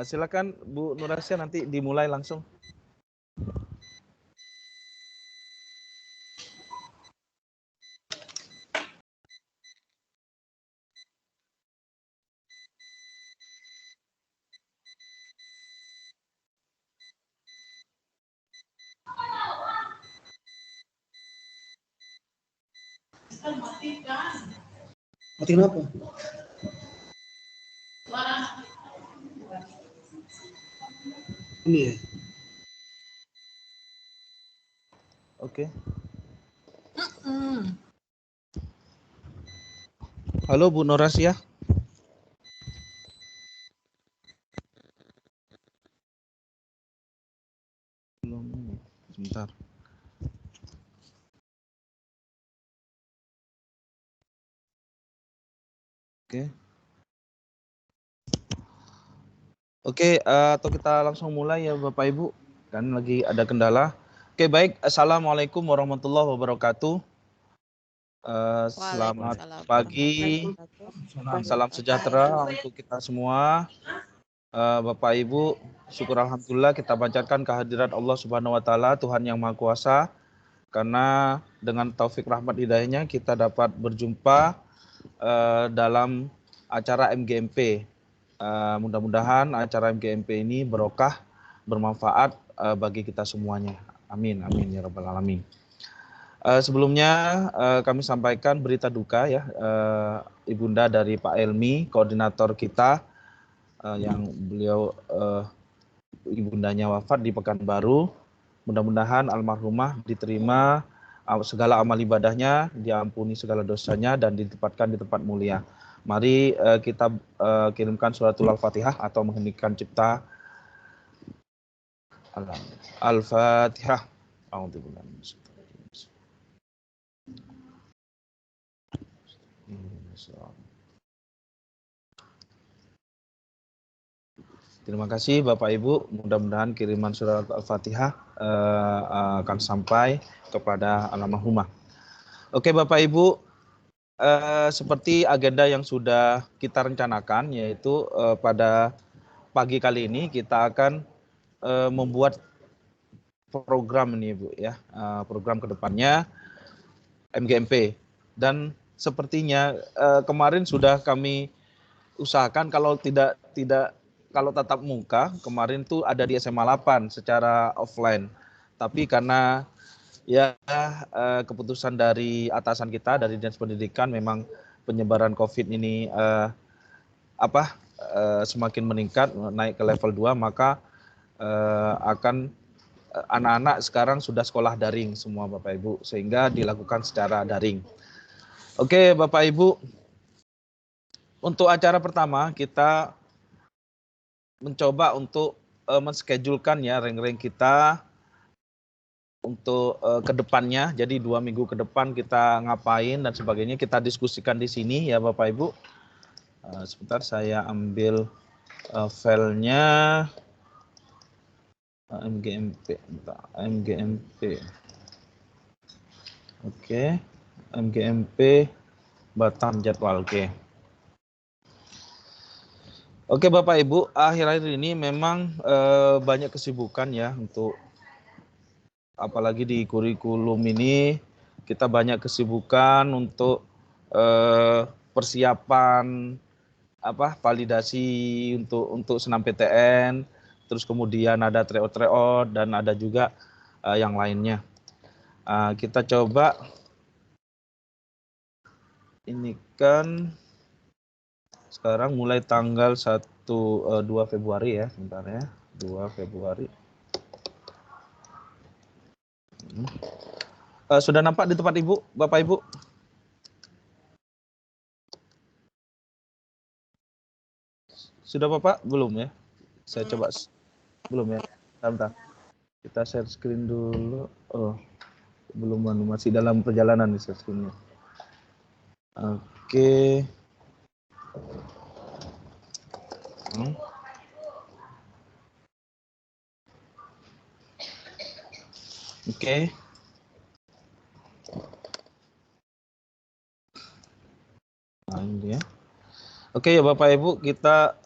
Silakan Bu Nurasya, nanti dimulai langsung. Mati kenapa? Ini ya. Oke. Halo Bu Nurasya. Belum. Sebentar. Oke. Oke, atau kita langsung mulai ya Bapak Ibu, kan lagi ada kendala. Oke, baik. Assalamualaikum warahmatullahi wabarakatuh. Selamat pagi, salam sejahtera untuk kita semua. Bapak Ibu, syukur alhamdulillah kita panjatkan kehadirat Allah Subhanahu wa taala, Tuhan yang Maha Kuasa. Karena dengan taufik rahmat hidayahnya kita dapat berjumpa dalam acara MGMP. Mudah-mudahan acara MGMP ini barokah, bermanfaat bagi kita semuanya. Amin, amin ya rabbal alamin. Sebelumnya kami sampaikan berita duka ya, Ibunda dari Pak Elmi, koordinator kita, yang beliau ibundanya wafat di Pekanbaru. Mudah-mudahan almarhumah diterima segala amal ibadahnya, diampuni segala dosanya, dan ditempatkan di tempat mulia. Mari kita kirimkan suratul Al-Fatihah atau mengheningkan cipta. Al-Fatihah. Terima kasih Bapak Ibu, mudah-mudahan kiriman surat Al-Fatihah akan sampai kepada almarhumah. Oke Bapak Ibu, seperti agenda yang sudah kita rencanakan, yaitu pada pagi kali ini kita akan membuat program ini Bu ya, program kedepannya MGMP. Dan sepertinya kemarin sudah kami usahakan kalau kalau tatap muka, kemarin tuh ada di SMA 8 secara offline. Tapi karena ya keputusan dari atasan kita, dari Dinas Pendidikan, memang penyebaran COVID ini semakin meningkat, naik ke level 2, maka akan anak-anak sekarang sudah sekolah daring semua Bapak Ibu, sehingga dilakukan secara daring. Oke Bapak Ibu, untuk acara pertama kita mencoba untuk menschedulekan ya rank-rank kita untuk kedepannya. Jadi 2 minggu ke depan kita ngapain dan sebagainya, kita diskusikan di sini ya Bapak Ibu. Sebentar saya ambil filenya. MGMP. Oke, MGMP Batam jadwal. Oke Bapak Ibu, akhir-akhir ini memang banyak kesibukan ya, untuk apalagi di kurikulum ini kita banyak kesibukan untuk persiapan validasi untuk senam PTN, terus kemudian ada tryout dan ada juga yang lainnya. Kita coba ini kan sekarang mulai tanggal 2 Februari ya, sebentar ya, 2 Februari. Sudah nampak di tempat Ibu, Bapak Ibu? Sudah Bapak? Belum ya? Saya coba, belum ya? Bentar. Kita share screen dulu. Oh, belum, masih dalam perjalanan nih share screen-nya. Oke. Oke. Nah, ini ya. Oke ya Bapak Ibu, kita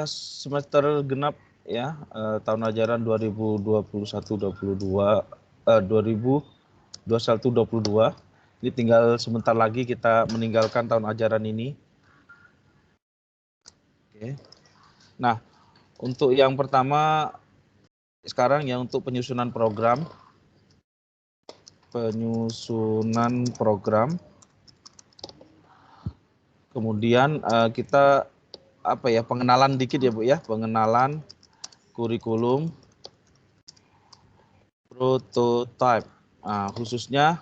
semester genap ya, tahun ajaran 2021-22, 2021-22. Ini tinggal sebentar lagi kita meninggalkan tahun ajaran ini. Oke. Nah, untuk yang pertama sekarang ya untuk penyusunan program. Kemudian kita pengenalan dikit ya Bu ya, pengenalan kurikulum prototype. Nah, khususnya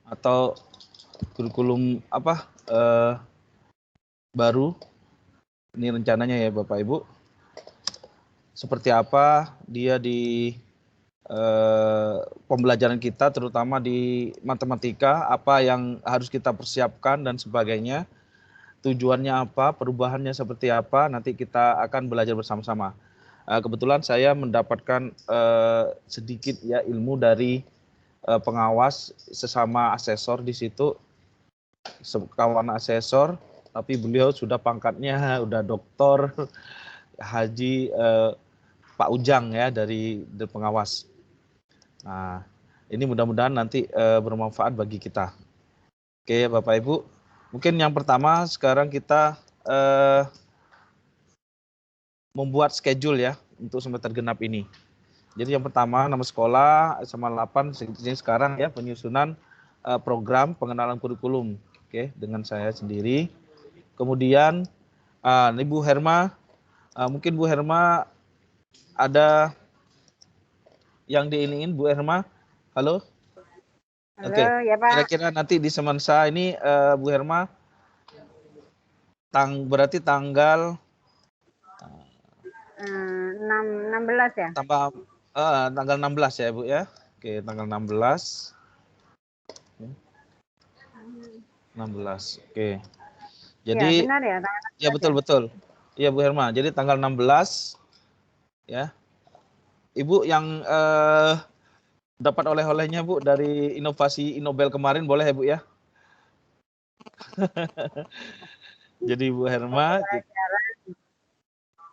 atau kurikulum baru ini rencananya ya Bapak Ibu. Seperti apa dia di pembelajaran kita, terutama di matematika, apa yang harus kita persiapkan dan sebagainya, tujuannya apa, perubahannya seperti apa, nanti kita akan belajar bersama-sama. Kebetulan saya mendapatkan sedikit ya ilmu dari pengawas sesama asesor di situ, kawan asesor, tapi beliau sudah pangkatnya udah doktor Haji Pak Ujang ya dari pengawas. Nah, ini mudah-mudahan nanti bermanfaat bagi kita. Oke, Bapak Ibu. Mungkin yang pertama sekarang kita membuat schedule ya untuk semester genap ini. Jadi yang pertama nama sekolah SMA 8 sekarang ya penyusunan program pengenalan kurikulum. Oke, dengan saya sendiri. Kemudian Ibu Herma, mungkin Bu Herma ada yang diingin Bu Herma? Halo? Halo, Oke. ya Pak. Kira-kira nanti di Semensa ini Bu Herma berarti tanggal 16 ya? tanggal 16 ya Bu ya. Oke, tanggal 16. 16. Oke. Jadi ya, benar ya, tanggal 16 ya betul. Iya Bu Herma. Jadi tanggal 16 ya. Ibu yang dapat oleh-olehnya Bu dari inovasi Inobel kemarin boleh ya Bu ya? Jadi Bu Herma,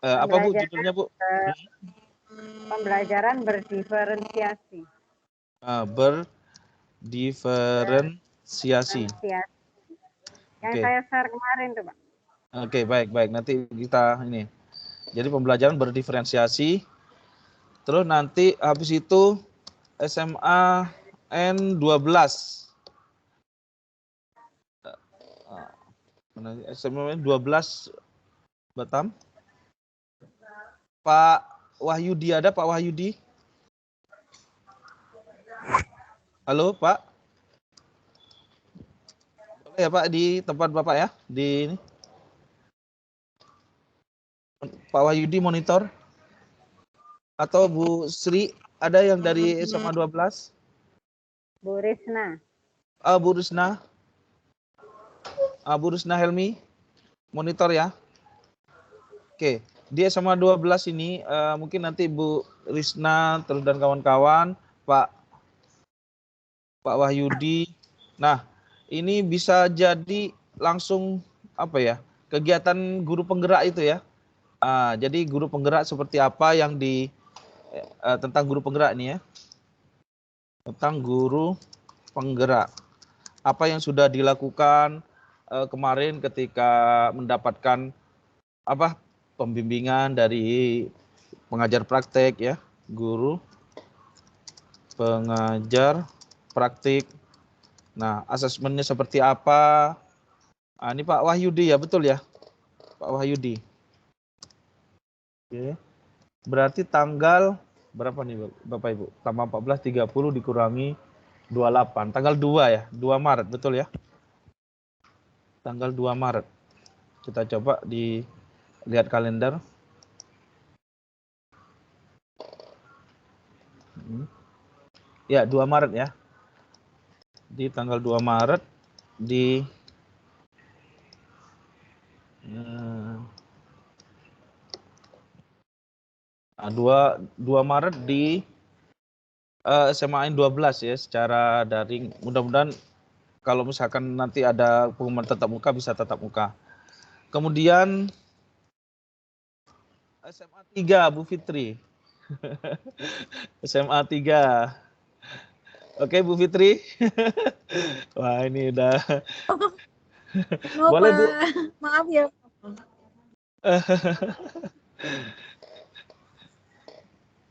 apa Bu judulnya Bu? Pembelajaran berdiferensiasi. Berdiferensiasi. Yang saya share kemarin tuh Pak. Oke, baik. Nanti kita ini. Jadi pembelajaran berdiferensiasi. Terus nanti habis itu SMA N12. SMA N12 Batam. Pak Wahyudi ada Pak Wahyudi? Halo Pak. Boleh ya Pak di tempat Bapak ya? Di ini. Pak Wahyudi monitor. Atau Bu Sri ada yang dari SMA 12? Bu Risna. Bu Risna. Bu Risna Helmi monitor ya. Oke, di SMA 12 ini mungkin nanti Bu Risna terus dan kawan-kawan, Pak Wahyudi. Nah, ini bisa jadi langsung kegiatan guru penggerak itu ya. Jadi guru penggerak seperti apa yang tentang guru penggerak ini ya. Tentang guru penggerak. Apa yang sudah dilakukan kemarin ketika mendapatkan pembimbingan dari pengajar praktek ya, guru pengajar praktik. Nah, asesmennya seperti apa? Ini Pak Wahyudi ya, betul ya? Pak Wahyudi. Oke. Berarti tanggal berapa nih Bapak Ibu? Tambah 14, 30 dikurangi 28. Tanggal 2 ya, 2 Maret, betul ya? Tanggal 2 Maret. Kita coba lihat kalender. Ya, 2 Maret ya. Di tanggal 2 Maret di 2 Maret di SMA N12 ya secara daring. Mudah-mudahan Kalau misalkan nanti ada pengumuman tatap muka, bisa tatap muka. Kemudian SMA 3, Bu Fitri. SMA 3. Oke, Bu Fitri. Wah, ini udah. Boleh, Bu. Maaf ya.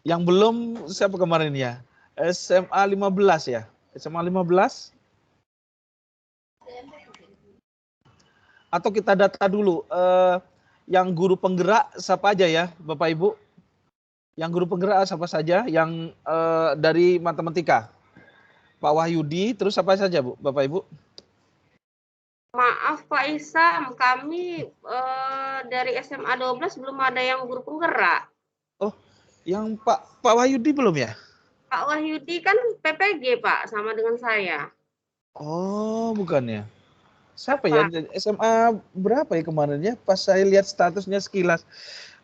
Yang belum siapa kemarin ya? SMA 15 ya? SMA 15? Atau kita data dulu, yang guru penggerak siapa aja ya, Bapak Ibu? Yang guru penggerak siapa saja? Yang dari matematika? Pak Wahyudi, terus apa saja Bu, Bapak Ibu? Maaf Pak Isam, kami dari SMA 12 belum ada yang guru penggerak. Oh, yang Pak Wahyudi belum ya? Pak Wahyudi kan PPG Pak, sama dengan saya. Oh, bukan ya. Siapa ya? Pak. SMA berapa ya kemarin ya? Pas saya lihat statusnya sekilas.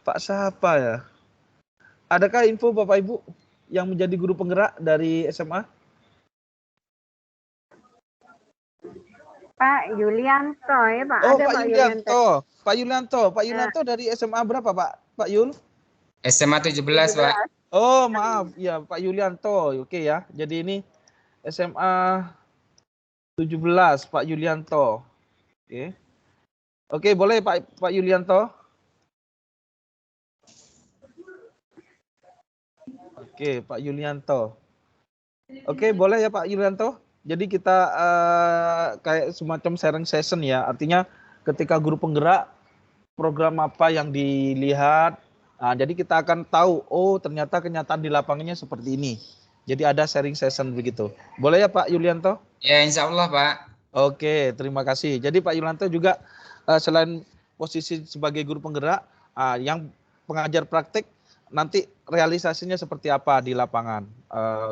Pak siapa ya? Adakah info Bapak Ibu yang menjadi guru penggerak dari SMA? Pak Yulianto ya Pak. Oh, Ada Pak Pak Yulianto. Pak Yulianto. Pak Yulianto dari SMA berapa, Pak? Pak Yul? SMA 17, Pak. Oh, maaf. Ya, Pak Yulianto. Oke ya. Jadi ini SMA 17, Pak Yulianto. Oke. Oke, boleh Pak Yulianto? Oke, Pak Yulianto. Oke, boleh ya Pak Yulianto? Jadi kita kayak semacam sharing session ya. Artinya ketika guru penggerak, program apa yang dilihat. Nah, jadi kita akan tahu, oh ternyata kenyataan di lapangannya seperti ini. Jadi ada sharing session begitu. Boleh ya Pak Yulianto? Ya, insya Allah, Pak. Oke, terima kasih. Jadi Pak Yulianto juga selain posisi sebagai guru penggerak, yang pengajar praktek, nanti realisasinya seperti apa di lapangan,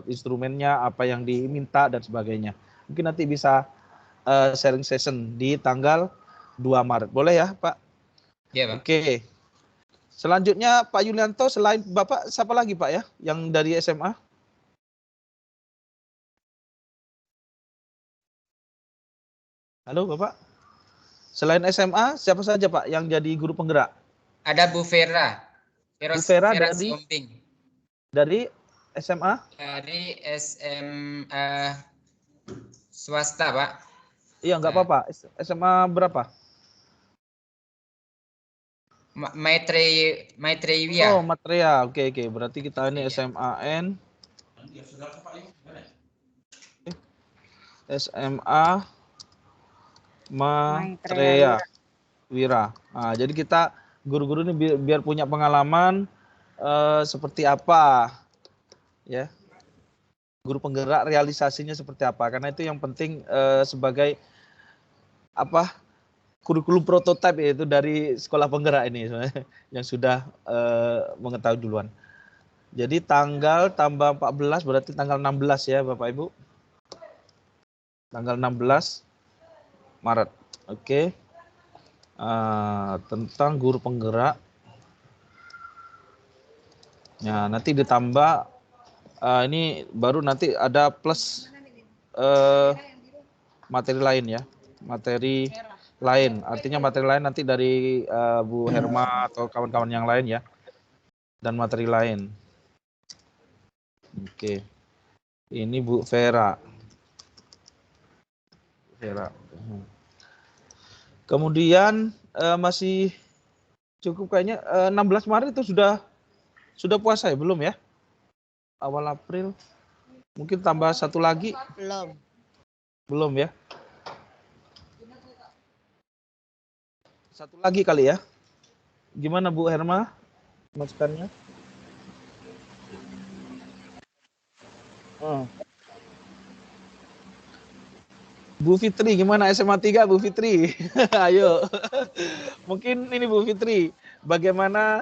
instrumennya apa yang diminta dan sebagainya. Mungkin nanti bisa sharing session di tanggal 2 Maret. Boleh ya Pak? Ya, Pak. Oke. Selanjutnya Pak Yulianto, selain Bapak siapa lagi Pak ya yang dari SMA? Halo Bapak. Selain SMA siapa saja Pak yang jadi guru penggerak? Ada Bu Vera. Bu Vera dari Siomping. Dari SMA? Dari SMA swasta, Pak. Iya, nggak apa-apa. SMA berapa? Maitreya. Oh, Matria. Oke. Berarti kita ini Iya. SMAN. SMA Matreya Wira. Nah, jadi kita guru-guru ini biar punya pengalaman seperti apa, ya. Guru penggerak realisasinya seperti apa? Karena itu yang penting sebagai apa? Kurikulum prototipe yaitu dari sekolah penggerak ini yang sudah mengetahui duluan. Jadi tanggal tambah 14 berarti tanggal 16 ya Bapak Ibu. Tanggal 16 Maret. Oke. Tentang guru penggerak. Ya, nanti ditambah ini baru nanti ada plus materi lain ya. Materi lain, artinya materi lain nanti dari Bu Herma atau kawan-kawan yang lain ya, dan materi lain. Oke, ini Bu Vera. Kemudian masih cukup kayaknya 16 Maret itu sudah puasa ya, belum ya? Awal April, mungkin tambah satu lagi. Belum ya? Satu lagi kali ya. Gimana Bu Herma masukannya? Bu Fitri gimana SMA 3 Bu Fitri? Ayo. Mungkin ini Bu Fitri, bagaimana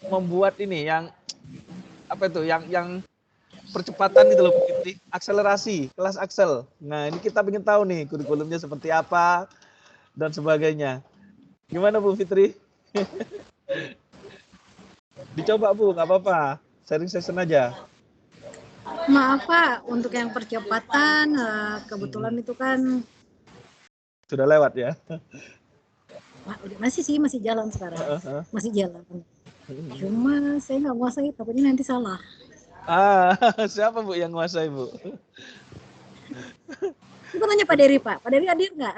membuat ini yang apa itu yang percepatan itu loh Bu Fitri, akselerasi, kelas Axel. Nah, ini kita ingin tahu nih kurikulumnya seperti apa dan sebagainya. Gimana Bu Fitri? Dicoba Bu, nggak apa-apa. Sharing session aja. Maaf Pak, untuk yang percepatan kebetulan itu kan Sudah lewat ya? masih jalan sekarang, masih jalan. Cuma saya nggak nguasai, takutnya nanti salah. Siapa Bu yang nguasai Bu? Itu nanya Pak Dery Pak hadir nggak?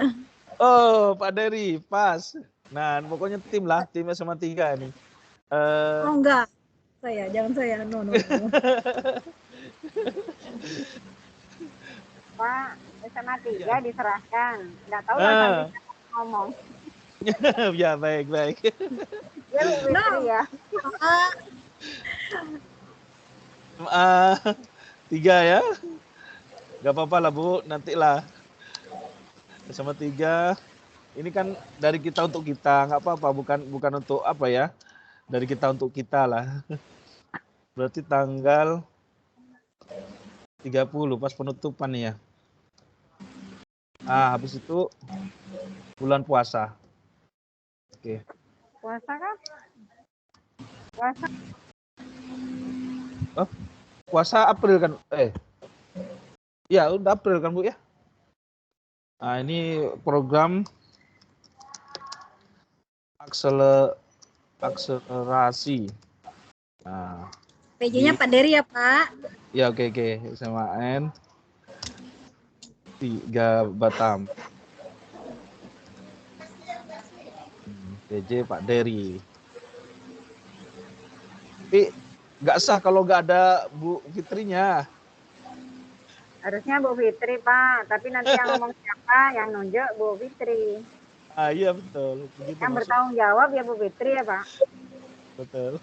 Oh Pak Dery, pas. Nah pokoknya tim lah, tim SMA 3 nih. Oh enggak, jangan saya, no. Pak, SMA 3 diserahkan. Nggak tahu lah sampai ngomong. Ya baik. Ya Bu Fitri ya. SMA 3 ya. Gak apa-apa lah Bu, nantilah. SMA 3 ini kan dari kita untuk kita, nggak apa-apa, bukan untuk apa ya, dari kita untuk kita lah. Berarti tanggal 30 pas penutupan nih ya. Habis itu bulan puasa. Oke. Puasa kan? Puasa. Oh, puasa April kan? Ya udah April kan Bu ya? Nah ini program akselerasi. Nah, PJ-nya Pak Dery ya Pak? Ya oke. SMAN 3 Batam. PJ Pak Dery. Tapi nggak sah kalau nggak ada Bu Fitrinya. Harusnya Bu Fitri Pak, tapi nanti yang ngomong siapa, yang nunjuk Bu Fitri. Iya betul. Begitu yang bertanggung jawab ya Bu Fitri ya Pak. Betul.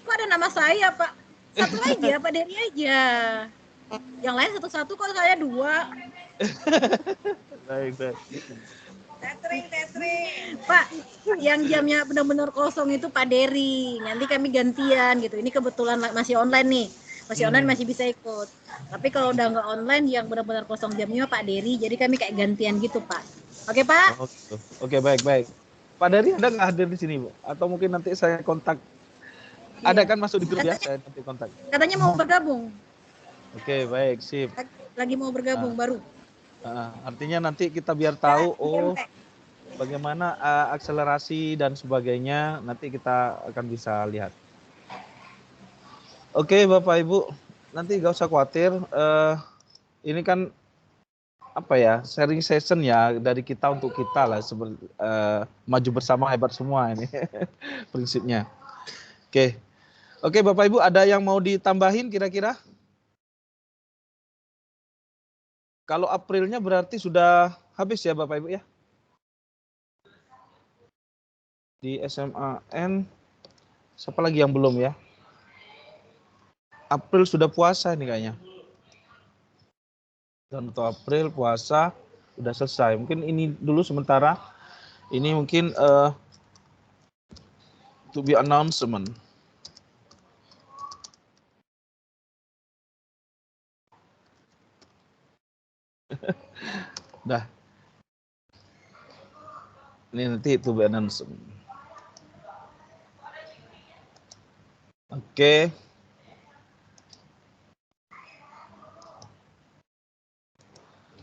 Kok ada nama saya Pak? Satu aja, Pak Dery aja. Yang lain satu-satu kok saya 2. Baik. Tetring. Pak, yang jamnya benar-benar kosong itu Pak Dery. Nanti kami gantian gitu. Ini kebetulan masih online nih. Online masih bisa ikut. Tapi kalau udah nggak online yang benar-benar kosong jamnya Pak Dery. Jadi kami kayak gantian gitu Pak. Oke Pak? Oke, baik. Pak Dery ada nggak hadir di sini Bu? Atau mungkin nanti saya kontak. Iya. Ada kan masuk di grup ya? Saya nanti kontak. Katanya mau bergabung. Oke, baik, sip. Lagi mau bergabung baru. Artinya nanti kita biar tahu bagaimana akselerasi dan sebagainya, nanti kita akan bisa lihat. Oke, Bapak Ibu, nanti gak usah khawatir. Ini kan apa ya, sharing session ya dari kita untuk kita lah, maju bersama hebat semua ini prinsipnya. Oke, Bapak Ibu, ada yang mau ditambahin kira-kira? Kalau Aprilnya berarti sudah habis ya Bapak Ibu ya? Di SMAN, siapa lagi yang belum ya? April sudah puasa ini kayaknya. Dan untuk April puasa sudah selesai. Mungkin ini dulu sementara. Ini mungkin to be announcement. Dah. Ini nanti to be announcement. Oke.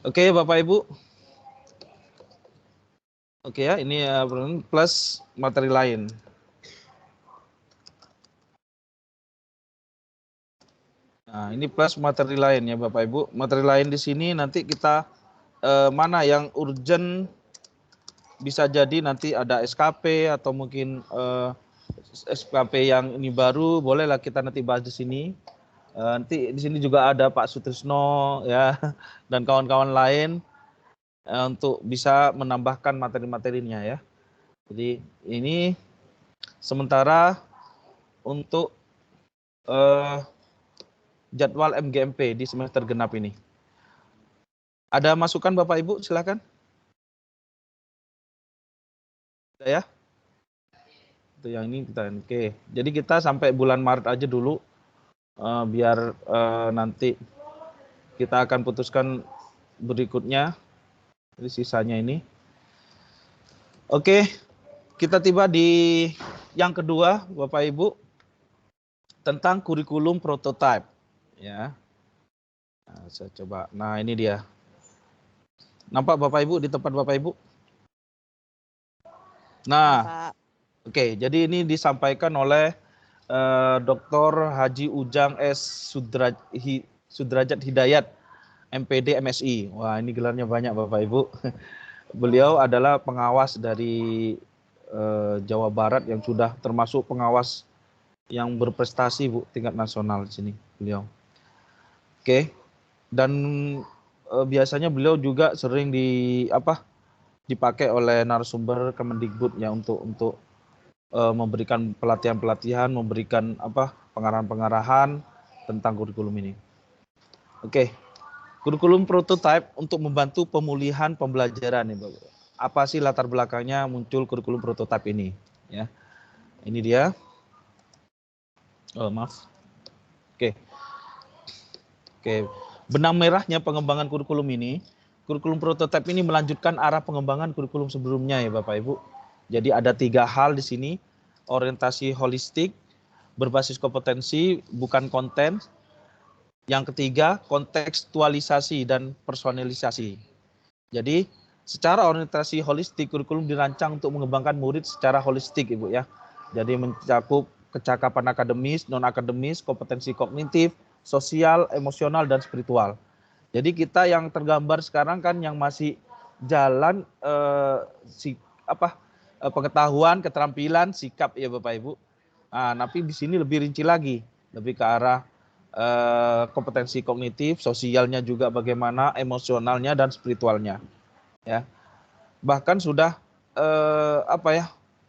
Oke, Bapak Ibu. Oke ya, ini plus materi lain. Nah, ini plus materi lain ya Bapak Ibu. Materi lain di sini nanti kita mana yang urgent, bisa jadi nanti ada SKP atau mungkin SKP yang ini baru, bolehlah kita nanti bahas di sini. Nanti di sini juga ada Pak Sutrisno ya dan kawan-kawan lain untuk bisa menambahkan materi-materinya ya. Jadi ini sementara untuk jadwal MGMP di semester genap ini. Ada masukan Bapak Ibu, silakan. Ada ya? Itu yang ini kita oke. Jadi kita sampai bulan Maret aja dulu. Biar nanti kita akan putuskan berikutnya. Jadi sisanya ini. Oke, kita tiba di yang kedua, Bapak Ibu. tentang kurikulum prototype. Ya, nah, saya coba. Nah, ini dia. Nampak Bapak Ibu di tempat Bapak Ibu? Nah, oke. Jadi ini disampaikan oleh Dr. Haji Ujang S. Sudrajat Hidayat, MPD MSI. Wah, ini gelarnya banyak Bapak Ibu. Beliau adalah pengawas dari Jawa Barat yang sudah termasuk pengawas yang berprestasi Bu tingkat nasional di sini beliau. Oke. Dan biasanya beliau juga sering dipakai oleh narasumber Kemendikbud ya untuk memberikan pelatihan-pelatihan, memberikan pengarahan-pengarahan tentang kurikulum ini. Oke. Kurikulum prototype untuk membantu pemulihan pembelajaran nih, Bapak. Apa sih latar belakangnya muncul kurikulum prototype ini? Ya, ini dia. Oh, maaf. Oke. Benang merahnya pengembangan kurikulum ini, kurikulum prototype ini melanjutkan arah pengembangan kurikulum sebelumnya ya Bapak Ibu. Jadi ada 3 hal di sini: orientasi holistik, berbasis kompetensi, bukan konten. Yang ketiga, kontekstualisasi dan personalisasi. Jadi, secara orientasi holistik, kurikulum dirancang untuk mengembangkan murid secara holistik, Ibu ya. Jadi mencakup kecakapan akademis, non-akademis, kompetensi kognitif, sosial, emosional, dan spiritual. Jadi kita yang tergambar sekarang kan yang masih jalan pengetahuan, keterampilan, sikap ya Bapak Ibu. Nah, tapi di sini lebih rinci lagi, lebih ke arah kompetensi kognitif, sosialnya juga bagaimana, emosionalnya dan spiritualnya. Ya, bahkan sudah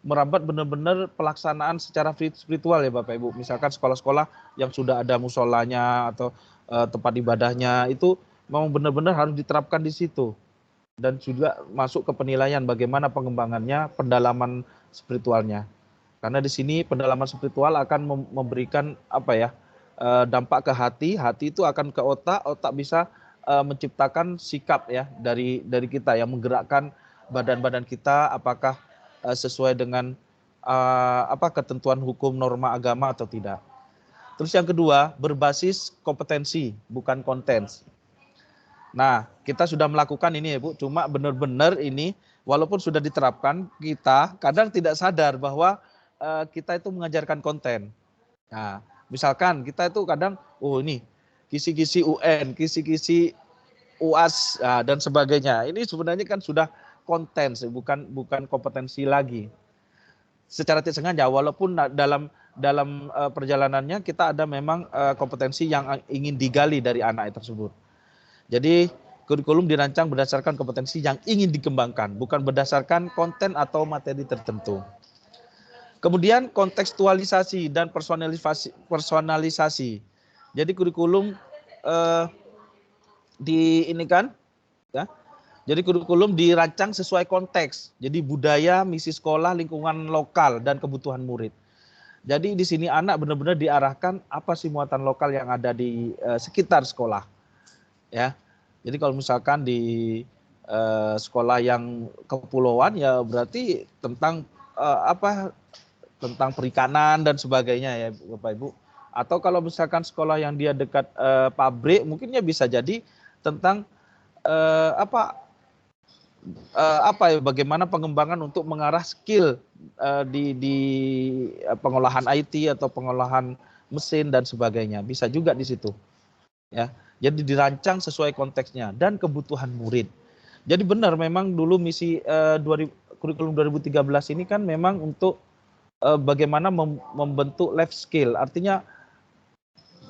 merambat benar-benar pelaksanaan secara spiritual ya Bapak Ibu. Misalkan sekolah-sekolah yang sudah ada musolanya atau tempat ibadahnya itu memang benar-benar harus diterapkan di situ. Dan juga masuk ke penilaian bagaimana pengembangannya, pendalaman spiritualnya. Karena di sini pendalaman spiritual akan memberikan dampak ke hati, hati itu akan ke otak, otak bisa menciptakan sikap ya dari kita yang menggerakkan badan-badan kita apakah sesuai dengan ketentuan hukum norma agama atau tidak. Terus yang kedua, berbasis kompetensi bukan konten. Nah, kita sudah melakukan ini ya Bu, cuma benar-benar ini walaupun sudah diterapkan, kita kadang tidak sadar bahwa kita itu mengajarkan konten. Nah, misalkan kita itu kadang, ini kisi-kisi UN, kisi-kisi UAS dan sebagainya. Ini sebenarnya kan sudah konten, bukan kompetensi lagi. Secara tidak sengaja, walaupun dalam perjalanannya kita ada memang kompetensi yang ingin digali dari anak tersebut. Jadi kurikulum dirancang berdasarkan kompetensi yang ingin dikembangkan, bukan berdasarkan konten atau materi tertentu. Kemudian kontekstualisasi dan personalisasi. Jadi kurikulum Jadi kurikulum dirancang sesuai konteks. Jadi budaya, misi sekolah, lingkungan lokal dan kebutuhan murid. Jadi di sini anak benar-benar diarahkan apa sih muatan lokal yang ada di sekitar sekolah. Ya. Jadi kalau misalkan di sekolah yang kepulauan ya berarti tentang tentang perikanan dan sebagainya ya Bapak Ibu. Atau kalau misalkan sekolah yang dia dekat pabrik mungkinnya bisa jadi tentang bagaimana pengembangan untuk mengarah skill di pengolahan IT atau pengolahan mesin dan sebagainya. Bisa juga di situ. Ya. Jadi dirancang sesuai konteksnya dan kebutuhan murid. Jadi benar memang dulu misi kurikulum 2013 ini kan memang untuk bagaimana membentuk life skill. Artinya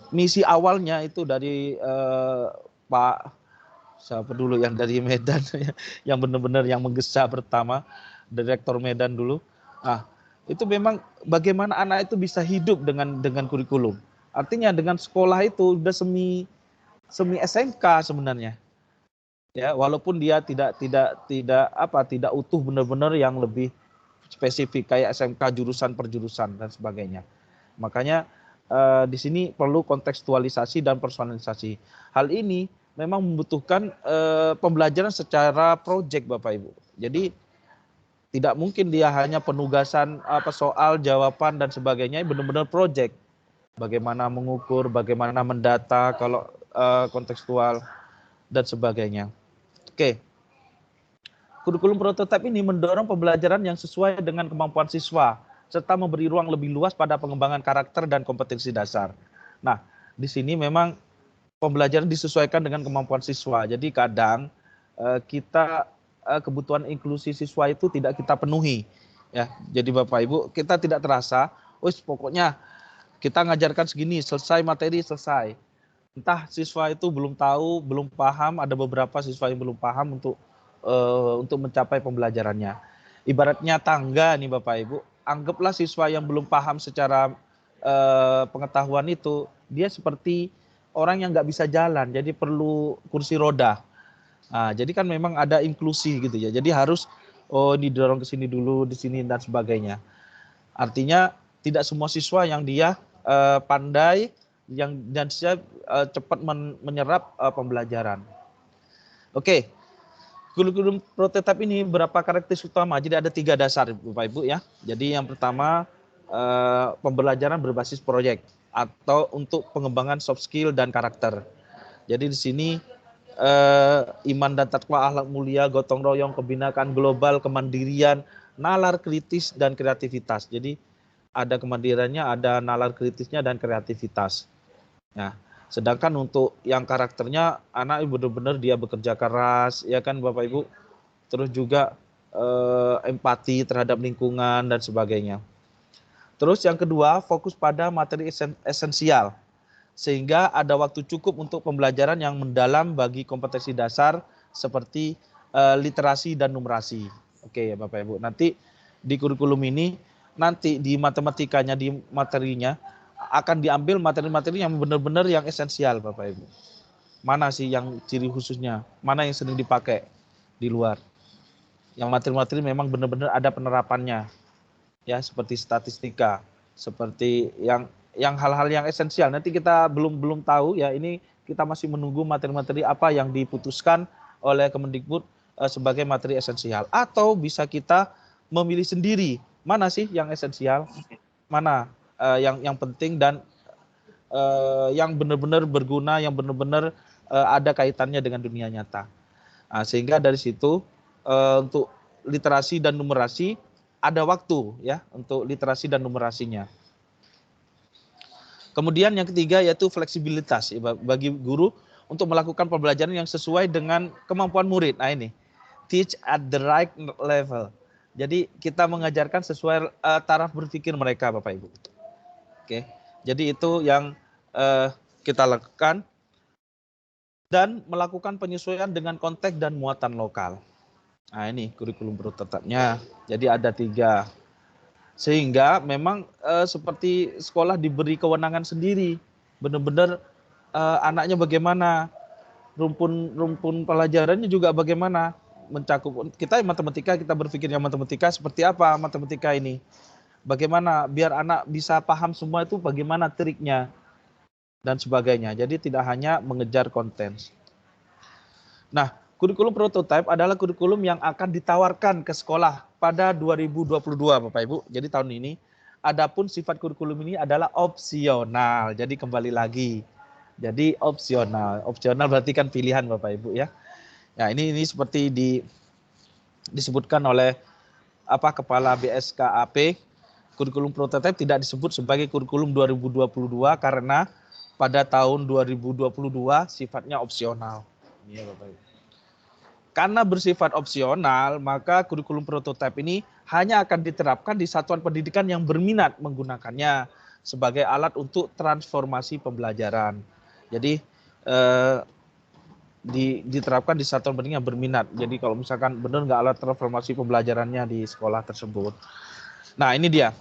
misi awalnya itu dari Pak siapa dulu yang dari Medan yang benar-benar yang menggesa pertama, Direktur Medan dulu. Itu memang bagaimana anak itu bisa hidup dengan kurikulum. Artinya dengan sekolah itu sudah semi SMK sebenarnya. Ya, walaupun dia tidak utuh benar-benar yang lebih spesifik kayak SMK jurusan per jurusan dan sebagainya. Makanya di sini perlu kontekstualisasi dan personalisasi. Hal ini memang membutuhkan pembelajaran secara proyek Bapak Ibu. Jadi tidak mungkin dia hanya penugasan soal, jawaban dan sebagainya, benar-benar proyek. bagaimana mengukur, bagaimana mendata kalau kontekstual dan sebagainya. Oke. Kurikulum prototipe ini mendorong pembelajaran yang sesuai dengan kemampuan siswa serta memberi ruang lebih luas pada pengembangan karakter dan kompetensi dasar. Nah, di sini memang pembelajaran disesuaikan dengan kemampuan siswa. Jadi kadang kita kebutuhan inklusi siswa itu tidak kita penuhi. Ya, jadi Bapak Ibu, kita tidak terasa, pokoknya kita ngajarkan segini, selesai materi, selesai. Entah siswa itu belum tahu, belum paham, ada beberapa siswa yang belum paham untuk mencapai pembelajarannya. Ibaratnya tangga nih Bapak Ibu, anggaplah siswa yang belum paham secara pengetahuan itu, dia seperti orang yang nggak bisa jalan, jadi perlu kursi roda. Nah, jadi kan memang ada inklusi gitu ya, jadi harus didorong ke sini dulu, di sini dan sebagainya. Artinya tidak semua siswa yang dia pandai, dan dia cepat menyerap pembelajaran. Oke. Kurikulum prototipe ini berapa karakteristik utama? Jadi ada 3 dasar Bapak Ibu ya. Jadi yang pertama pembelajaran berbasis proyek atau untuk pengembangan soft skill dan karakter. Jadi di sini iman dan takwa, akhlak mulia, gotong royong, kebinakaan global, kemandirian, nalar kritis dan kreativitas. Jadi ada kemandiriannya, ada nalar kritisnya dan kreativitas. Nah, sedangkan untuk yang karakternya anak benar-benar dia bekerja keras, ya kan Bapak Ibu. Terus juga empati terhadap lingkungan dan sebagainya. Terus yang kedua, fokus pada materi esensial. Sehingga ada waktu cukup untuk pembelajaran yang mendalam bagi kompetensi dasar seperti literasi dan numerasi. Oke ya Bapak Ibu. Nanti di kurikulum ini, nanti di matematikanya, di materinya, akan diambil materi-materi yang benar-benar yang esensial Bapak Ibu. Mana sih yang ciri khususnya, mana yang sering dipakai di luar. Yang materi-materi memang benar-benar ada penerapannya. Ya, seperti statistika, seperti yang hal-hal yang esensial. Nanti kita belum tahu ya, ini kita masih menunggu materi-materi apa yang diputuskan oleh Kemendikbud sebagai materi esensial. Atau bisa kita memilih sendiri, mana sih yang esensial, mana yang penting dan yang benar-benar berguna, yang benar-benar ada kaitannya dengan dunia nyata. Nah, sehingga dari situ untuk literasi dan numerasi ada waktu ya untuk literasi dan numerasinya. Kemudian yang ketiga yaitu fleksibilitas bagi guru untuk melakukan pembelajaran yang sesuai dengan kemampuan murid. Nah ini, teach at the right level. Jadi kita mengajarkan sesuai taraf berpikir mereka Bapak Ibu. Oke, jadi itu yang kita lakukan dan melakukan penyesuaian dengan konteks dan muatan lokal. Nah ini kurikulum prototipe-nya. Jadi ada 3. Sehingga memang seperti sekolah diberi kewenangan sendiri. Benar-benar anaknya bagaimana, rumpun pelajarannya juga bagaimana, mencakup. Kita matematika, kita berpikirnya matematika seperti apa matematika ini. Bagaimana biar anak bisa paham semua itu, bagaimana triknya dan sebagainya. Jadi tidak hanya mengejar konten. Nah, kurikulum prototipe adalah kurikulum yang akan ditawarkan ke sekolah pada 2022 Bapak Ibu. Jadi tahun ini. Adapun sifat kurikulum ini adalah opsional. Jadi kembali lagi. Jadi opsional. Opsional berarti kan pilihan Bapak Ibu ya. Ya ini seperti disebutkan oleh Kepala BSKAP. Kurikulum prototipe tidak disebut sebagai kurikulum 2022 karena pada tahun 2022 sifatnya opsional. Ini Bapak Ibu. Karena bersifat opsional, maka kurikulum prototipe ini hanya akan diterapkan di satuan pendidikan yang berminat menggunakannya sebagai alat untuk transformasi pembelajaran. Jadi diterapkan di satuan pendidikan yang berminat. Jadi kalau misalkan benar nggak alat transformasi pembelajarannya di sekolah tersebut. Nah ini dia.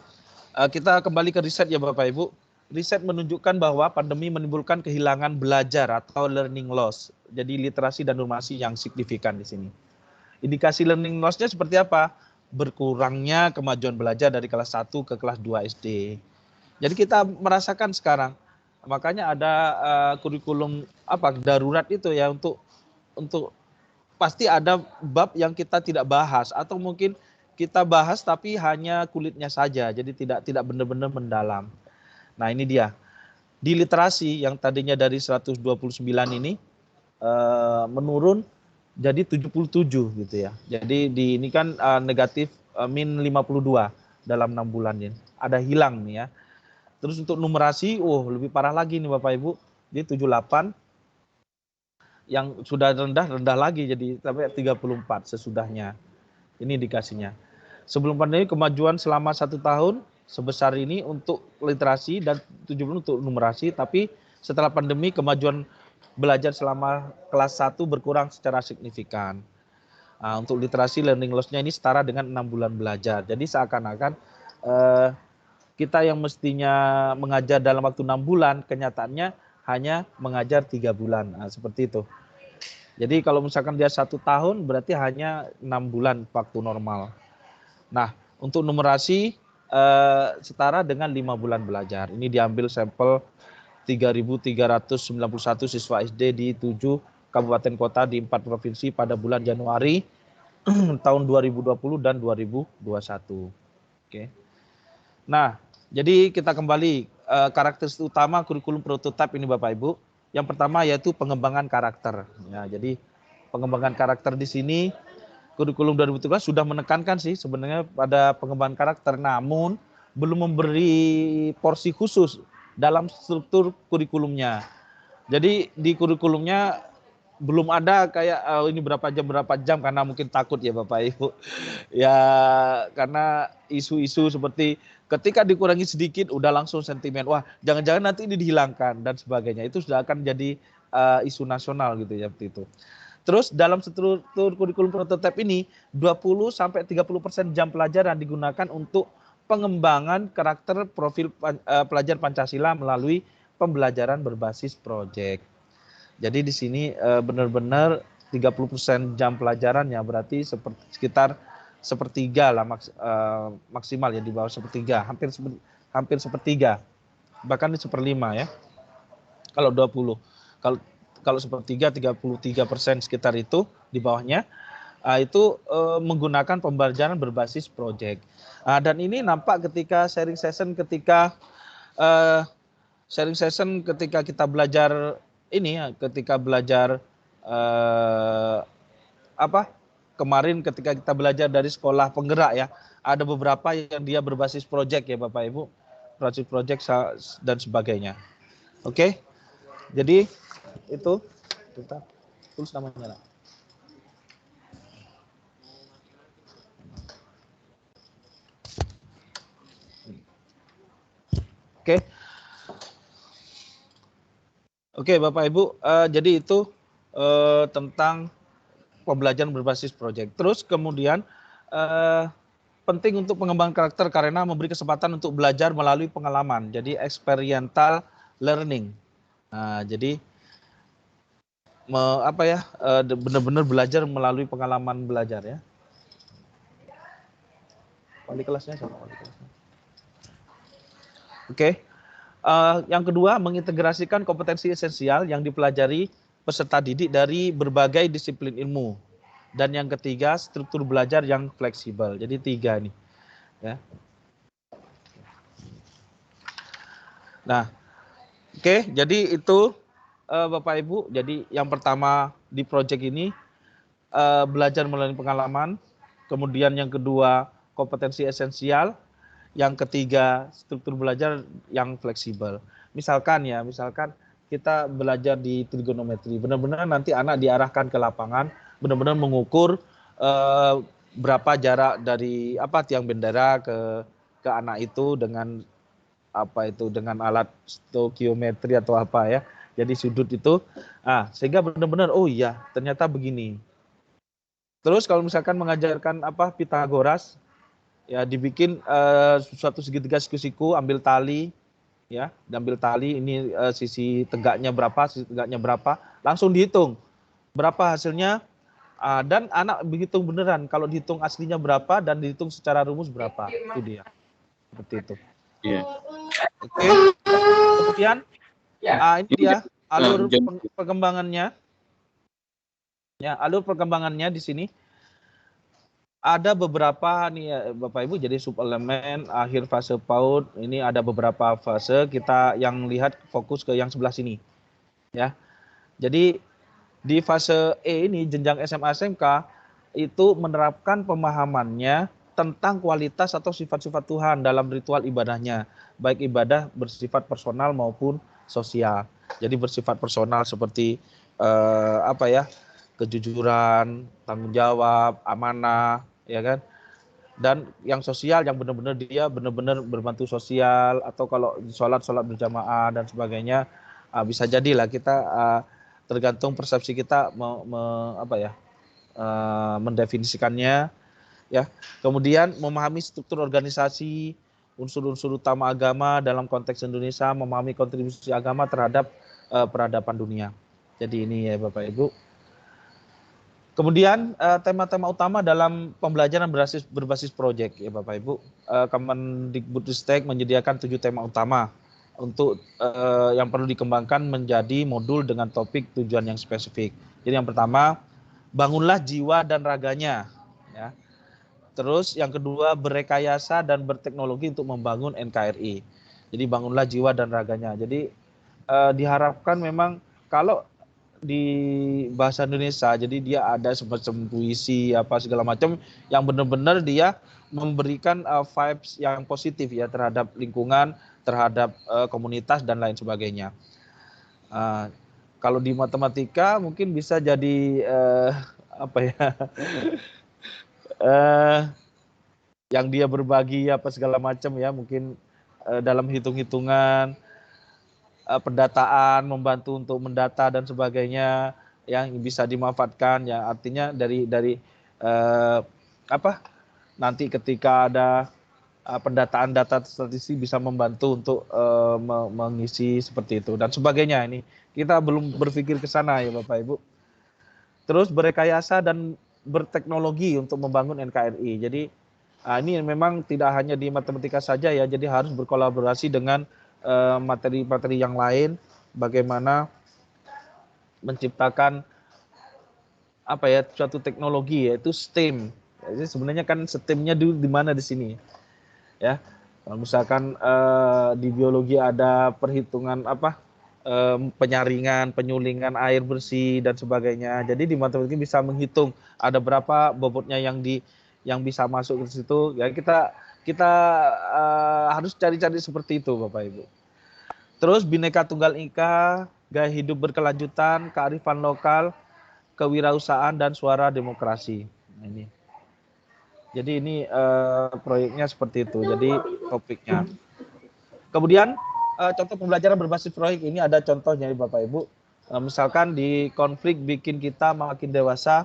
Kita kembali ke riset ya Bapak Ibu. Riset menunjukkan bahwa pandemi menimbulkan kehilangan belajar atau learning loss. Jadi literasi dan numerasi yang signifikan di sini. Indikasi learning loss-nya seperti apa? Berkurangnya kemajuan belajar dari kelas 1 ke kelas 2 SD. Jadi kita merasakan sekarang. Makanya ada kurikulum darurat itu ya untuk pasti ada bab yang kita tidak bahas atau mungkin kita bahas tapi hanya kulitnya saja. Jadi tidak benar-benar mendalam. Nah ini dia. di literasi yang tadinya dari 129 ini menurun jadi 77 gitu ya. Jadi ini kan negatif min 52 dalam 6 bulan ini. Ada hilang nih ya. Terus untuk numerasi, lebih parah lagi nih Bapak Ibu. Dia 78 yang sudah rendah lagi jadi sampai 34 sesudahnya. Ini indikasinya. Sebelum pandemi kemajuan selama 1 tahun sebesar ini untuk literasi dan 70 untuk numerasi, tapi setelah pandemi kemajuan belajar selama kelas 1 berkurang secara signifikan. Untuk literasi learning loss-nya ini setara dengan 6 bulan belajar. Jadi seakan-akan kita yang mestinya mengajar dalam waktu 6 bulan, kenyataannya hanya mengajar 3 bulan. Seperti itu. Jadi kalau misalkan dia 1 tahun berarti hanya 6 bulan waktu normal. Nah, untuk numerasi setara dengan 5 bulan belajar. Ini diambil sampel 3.391 siswa SD di 7 kabupaten kota di 4 provinsi pada bulan Januari tahun 2020 dan 2021. Oke. Nah, jadi kita kembali karakteristik utama kurikulum prototipe ini Bapak Ibu. Yang pertama yaitu pengembangan karakter. Ya, jadi pengembangan karakter di sini kurikulum 2017 sudah menekankan sih sebenarnya pada pengembangan karakter, namun belum memberi porsi khusus dalam struktur kurikulumnya. Jadi di kurikulumnya belum ada kayak ini berapa jam karena mungkin takut ya Bapak Ibu. Ya karena isu-isu seperti ketika dikurangi sedikit udah langsung sentimen, wah jangan-jangan nanti ini dihilangkan dan sebagainya. Itu sudah akan jadi isu nasional gitu ya seperti itu. Terus dalam struktur kurikulum prototipe ini 20-30% jam pelajaran digunakan untuk pengembangan karakter profil pelajar Pancasila melalui pembelajaran berbasis proyek. Jadi di sini benar-benar 30% jam pelajarannya berarti sekitar sepertiga lah maksimal ya, di bawah sepertiga, hampir sepertiga, bahkan di 1/5 ya. Kalau 20, kalau sepertiga 33% sekitar itu di bawahnya itu menggunakan pembelajaran berbasis proyek. Dan ini nampak ketika sharing session ketika kita belajar ini ya, ketika belajar kemarin ketika kita belajar dari sekolah penggerak ya, ada beberapa yang dia berbasis proyek ya Bapak Ibu, proyek dan sebagainya. Oke, jadi itu kita tulis namanya. Oke Bapak Ibu, jadi itu tentang pembelajaran berbasis proyek. Terus kemudian penting untuk pengembangan karakter karena memberi kesempatan untuk belajar melalui pengalaman. Jadi experiential learning. Jadi benar-benar belajar melalui pengalaman belajar ya. Wali kelasnya siapa? Oke. Yang kedua, mengintegrasikan kompetensi esensial yang dipelajari peserta didik dari berbagai disiplin ilmu. Dan yang ketiga, struktur belajar yang fleksibel. Jadi 3 nih. Ya. Nah, oke, jadi itu Bapak Ibu. Jadi yang pertama di proyek ini belajar melalui pengalaman. Kemudian yang kedua, kompetensi esensial. Yang ketiga, struktur belajar yang fleksibel. Misalkan kita belajar di trigonometri, benar-benar nanti anak diarahkan ke lapangan, benar-benar mengukur berapa jarak dari tiang bendera ke anak itu dengan dengan alat stokiometri atau apa ya. Jadi sudut itu, sehingga benar-benar oh iya ternyata begini. Terus kalau misalkan mengajarkan Pitagoras, ya dibikin suatu segitiga siku-siku, ambil tali ya, ambil tali ini sisi tegaknya berapa, langsung dihitung berapa hasilnya dan anak berhitung beneran kalau dihitung aslinya berapa dan dihitung secara rumus berapa, itu dia seperti itu. Oke. Kemudian ini dia alur perkembangannya ya, alur perkembangannya di sini. Ada beberapa nih ya, Bapak Ibu, jadi subelemen akhir fase PAUD ini ada beberapa fase, kita yang lihat fokus ke yang sebelah sini ya. Jadi di fase E ini jenjang SMA SMK itu menerapkan pemahamannya tentang kualitas atau sifat-sifat Tuhan dalam ritual ibadahnya, baik ibadah bersifat personal maupun sosial. Jadi bersifat personal seperti kejujuran, tanggung jawab, amanah, ya kan? Dan yang sosial yang benar-benar dia benar-benar berbantu sosial, atau kalau sholat berjamaah dan sebagainya, bisa jadilah kita tergantung persepsi kita mendefinisikannya ya. Kemudian memahami struktur organisasi, unsur-unsur utama agama dalam konteks Indonesia, memahami kontribusi agama terhadap peradaban dunia. Jadi ini ya Bapak Ibu. Kemudian tema-tema utama dalam pembelajaran berbasis proyek ya Bapak Ibu. Kemendikbudristek menyediakan 7 tema utama untuk yang perlu dikembangkan menjadi modul dengan topik tujuan yang spesifik. Jadi yang pertama, bangunlah jiwa dan raganya ya. Terus yang kedua, berrekayasa dan berteknologi untuk membangun NKRI. Jadi bangunlah jiwa dan raganya. Jadi diharapkan memang kalau di bahasa Indonesia, jadi dia ada semacam puisi apa segala macam yang benar-benar dia memberikan vibes yang positif ya terhadap lingkungan, terhadap komunitas dan lain sebagainya. Kalau di matematika mungkin bisa jadi yang dia berbagi apa segala macam ya, mungkin dalam hitung-hitungan, pendataan, membantu untuk mendata dan sebagainya yang bisa dimanfaatkan ya, artinya dari nanti ketika ada pendataan data statistik bisa membantu untuk mengisi seperti itu dan sebagainya. Ini kita belum berpikir ke sana ya Bapak Ibu. Terus berrekayasa dan berteknologi untuk membangun NKRI. Jadi ini memang tidak hanya di matematika saja ya, jadi harus berkolaborasi dengan materi-materi yang lain, bagaimana menciptakan suatu teknologi yaitu STEM. Jadi sebenarnya kan STEM-nya di mana di sini ya. Kalau misalkan di biologi ada perhitungan penyaringan, penyulingan air bersih dan sebagainya. Jadi di matematika bisa menghitung ada berapa bobotnya yang bisa masuk ke situ. Ya kita harus cari-cari seperti itu Bapak Ibu. Terus Bhinneka Tunggal Ika, gaya hidup berkelanjutan, kearifan lokal, kewirausahaan dan suara demokrasi. Nah, ini. Jadi ini proyeknya seperti itu. Jadi topiknya. Kemudian contoh pembelajaran berbasis proyek ini ada contohnya Bapak Ibu. Misalkan di konflik bikin kita makin dewasa.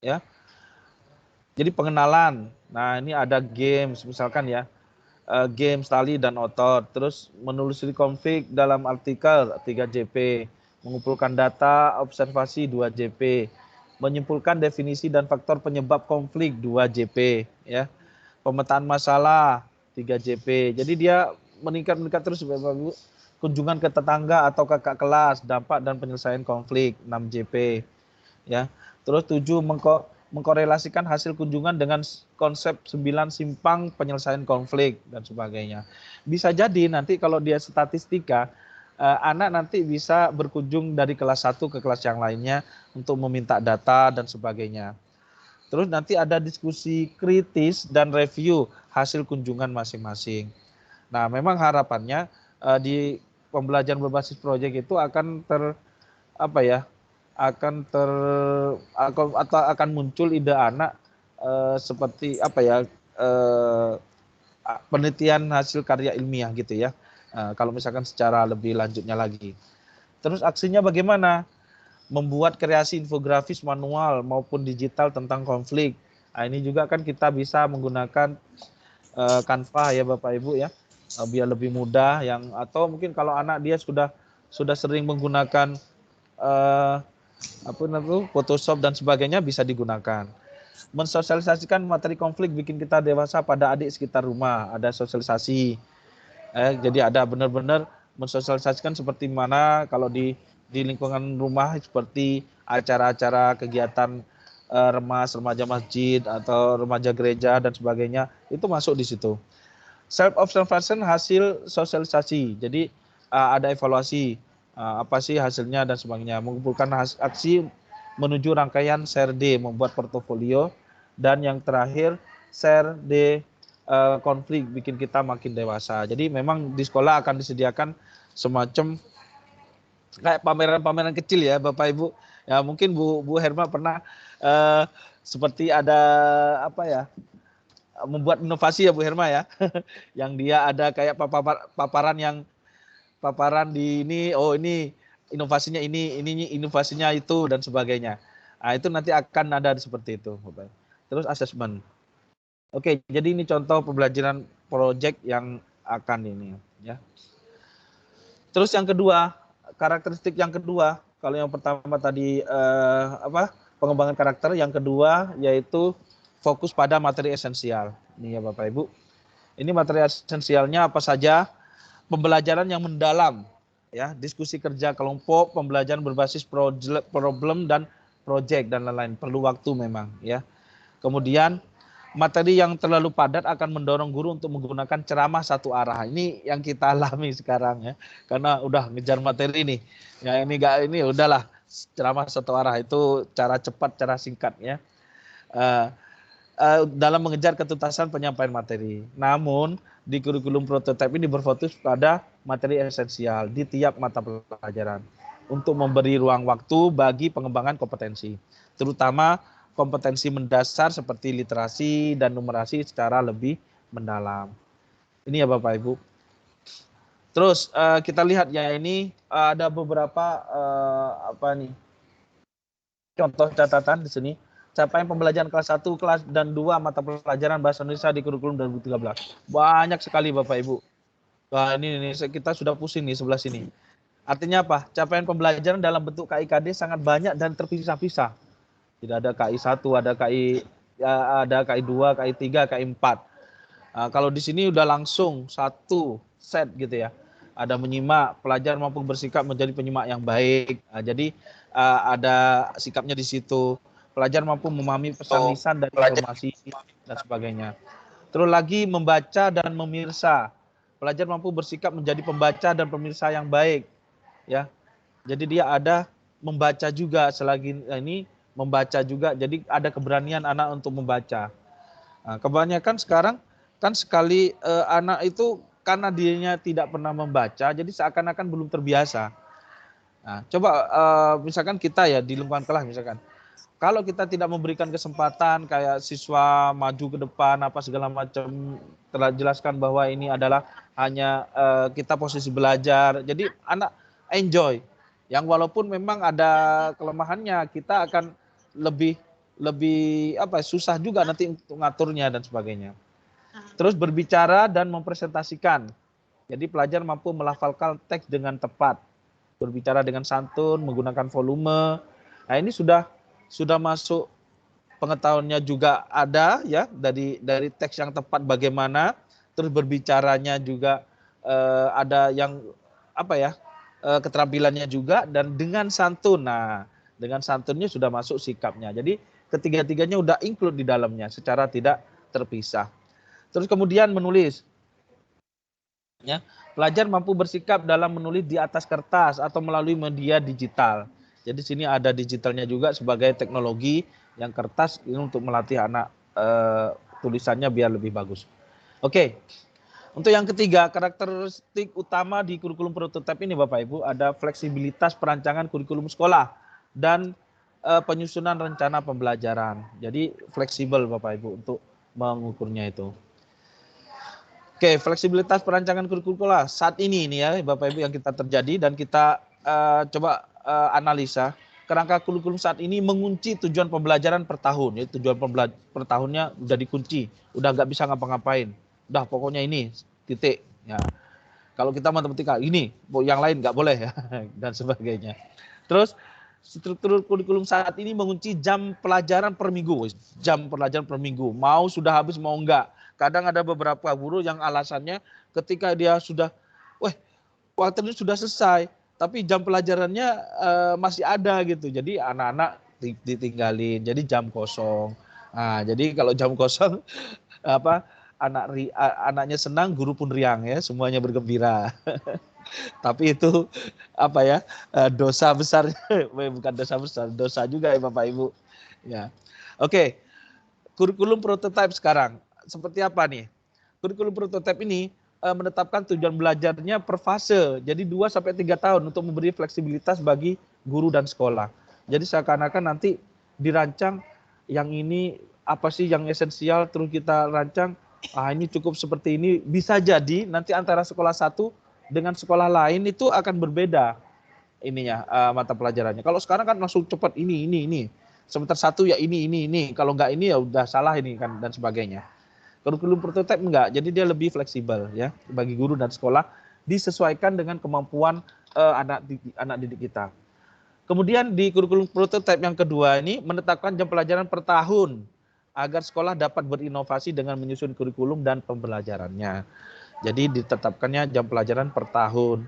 Ya. Jadi pengenalan. Nah, ini ada games misalkan ya. Games tali dan otot. Terus menelusuri konflik dalam artikel 3JP. Mengumpulkan data observasi 2JP. Menyimpulkan definisi dan faktor penyebab konflik 2JP ya. Pemetaan masalah 3JP. Jadi dia meningkat terus Bapak Ibu. Kunjungan ke tetangga atau kakak kelas, dampak dan penyelesaian konflik 6JP ya. Terus 7 mengkorelasikan hasil kunjungan dengan konsep 9 simpang penyelesaian konflik dan sebagainya. Bisa jadi nanti kalau dia statistika, anak nanti bisa berkunjung dari kelas 1 ke kelas yang lainnya untuk meminta data dan sebagainya. Terus nanti ada diskusi kritis dan review hasil kunjungan masing-masing. Nah, memang harapannya di pembelajaran berbasis proyek itu akan akan muncul ide anak seperti penelitian hasil karya ilmiah gitu ya. Kalau misalkan secara lebih lanjutnya lagi. Terus aksinya bagaimana? Membuat kreasi infografis manual maupun digital tentang konflik. Nah, ini juga kan kita bisa menggunakan Canva ya Bapak Ibu ya, biar lebih mudah atau mungkin kalau anak dia sudah sering menggunakan Photoshop dan sebagainya bisa digunakan. Mensosialisasikan materi konflik bikin kita dewasa pada adik sekitar rumah, ada sosialisasi. Jadi ada benar-benar mensosialisasikan seperti mana kalau di lingkungan rumah, seperti acara-acara kegiatan remas, remaja masjid atau remaja gereja dan sebagainya, itu masuk di situ. Self observation hasil sosialisasi. Jadi ada evaluasi apa sih hasilnya dan sebagainya. Mengumpulkan aksi menuju rangkaian share D, membuat portofolio, dan yang terakhir share D konflik, bikin kita makin dewasa. Jadi memang di sekolah akan disediakan semacam kayak pameran-pameran kecil ya Bapak Ibu. Ya mungkin Bu Herma pernah seperti ada apa ya, membuat inovasi ya Bu Herma ya. Yang dia ada kayak paparan di ini, oh ini inovasinya ini inovasinya itu dan sebagainya. Nah, itu nanti akan ada seperti itu. Terus asesmen. Oke, jadi ini contoh pembelajaran project yang akan ini ya. Terus yang kedua, karakteristik yang kedua, kalau yang pertama tadi pengembangan karakter, yang kedua yaitu fokus pada materi esensial. Ini ya Bapak Ibu. Ini materi esensialnya apa saja? Pembelajaran yang mendalam, ya, diskusi kerja kelompok, pembelajaran berbasis problem dan project dan lain-lain. Perlu waktu memang, ya. Kemudian materi yang terlalu padat akan mendorong guru untuk menggunakan ceramah satu arah. Ini yang kita alami sekarang ya, karena udah ngejar materi nih. Ya ini udahlah ceramah satu arah itu cara cepat, cara singkat ya. Dalam mengejar ketuntasan penyampaian materi. Namun di kurikulum prototipe ini berfokus pada materi esensial di tiap mata pelajaran untuk memberi ruang waktu bagi pengembangan kompetensi, terutama kompetensi mendasar seperti literasi dan numerasi secara lebih mendalam. Ini ya Bapak Ibu. Terus kita lihat ya, ini ada beberapa contoh catatan di sini. Capaian pembelajaran kelas 1, kelas dan 2 mata pelajaran bahasa Indonesia di kurikulum 2013. Banyak sekali Bapak Ibu. Wah, ini kita sudah pusing nih sebelah sini. Artinya apa? Capaian pembelajaran dalam bentuk KIKD sangat banyak dan terpisah-pisah. Tidak ada KI 1, ada KI 2, KI 3, KI 4. Kalau di sini udah langsung satu set gitu ya. Ada menyimak, pelajar mampu bersikap menjadi penyimak yang baik. Jadi ada sikapnya di situ. Pelajar mampu memahami pesan lisan dan informasi dan sebagainya. Terus lagi membaca dan memirsa. Pelajar mampu bersikap menjadi pembaca dan pemirsa yang baik. Ya, jadi dia ada membaca juga, selagi ini membaca juga. Jadi ada keberanian anak untuk membaca. Nah, kebanyakan sekarang kan sekali anak itu karena dirinya tidak pernah membaca, jadi seakan-akan belum terbiasa. Nah, coba misalkan kita ya di lingkungan kelas misalkan. Kalau kita tidak memberikan kesempatan kayak siswa maju ke depan apa segala macam, telah jelaskan bahwa ini adalah hanya kita posisi belajar. Jadi anak enjoy. Yang walaupun memang ada kelemahannya, kita akan lebih susah juga nanti untuk ngaturnya dan sebagainya. Terus berbicara dan mempresentasikan. Jadi pelajar mampu melafalkan teks dengan tepat. Berbicara dengan santun, menggunakan volume. Nah, ini sudah masuk pengetahuannya juga ada ya, dari teks yang tepat bagaimana, terus berbicaranya juga ada yang keterampilannya juga, dan dengan santun. Nah, dengan santunnya sudah masuk sikapnya. Jadi ketiga-tiganya udah include di dalamnya secara tidak terpisah. Terus kemudian menulis. Ya, pelajar mampu bersikap dalam menulis di atas kertas atau melalui media digital. Jadi sini ada digitalnya juga sebagai teknologi yang kertas ini untuk melatih anak tulisannya biar lebih bagus. Oke. Untuk yang ketiga, karakteristik utama di kurikulum prototipe ini Bapak Ibu ada fleksibilitas perancangan kurikulum sekolah dan penyusunan rencana pembelajaran. Jadi fleksibel Bapak Ibu untuk mengukurnya itu. Oke, fleksibilitas perancangan kurikulum sekolah saat ini ya Bapak Ibu yang kita terjadi, dan kita coba analisa kerangka kurikulum saat ini mengunci tujuan pembelajaran per tahun. Ya, tujuan per tahunnya udah dikunci, udah nggak bisa ngapa-ngapain. Udah pokoknya ini titik. Ya, kalau kita matematika ini, yang lain nggak boleh ya dan sebagainya. Terus struktur kurikulum saat ini mengunci jam pelajaran per minggu. Jam pelajaran per minggu. Mau sudah habis mau enggak. Kadang ada beberapa guru yang alasannya ketika dia sudah, waktu ini sudah selesai, tapi jam pelajarannya masih ada gitu. Jadi anak-anak ditinggalin. Jadi jam kosong. Nah, jadi kalau jam kosong anaknya senang, guru pun riang ya, semuanya bergembira. Tapi itu dosa besar, bukan dosa besar, dosa juga ya Bapak Ibu. Ya. Oke. Kurikulum prototipe sekarang seperti apa nih? Kurikulum prototipe ini menetapkan tujuan belajarnya per fase. Jadi 2-3 tahun untuk memberi fleksibilitas bagi guru dan sekolah. Jadi seakan-akan nanti dirancang yang ini apa sih yang esensial, terus kita rancang ini cukup seperti ini. Bisa jadi nanti antara sekolah satu dengan sekolah lain itu akan berbeda mata pelajarannya. Kalau sekarang kan langsung cepat ini. Semester 1 ya ini. Kalau enggak ini ya udah salah ini kan dan sebagainya. Kurikulum prototipe enggak, jadi dia lebih fleksibel ya bagi guru dan sekolah, disesuaikan dengan kemampuan anak didik kita. Kemudian di kurikulum prototipe yang kedua ini menetapkan jam pelajaran per tahun agar sekolah dapat berinovasi dengan menyusun kurikulum dan pembelajarannya. Jadi ditetapkannya jam pelajaran per tahun.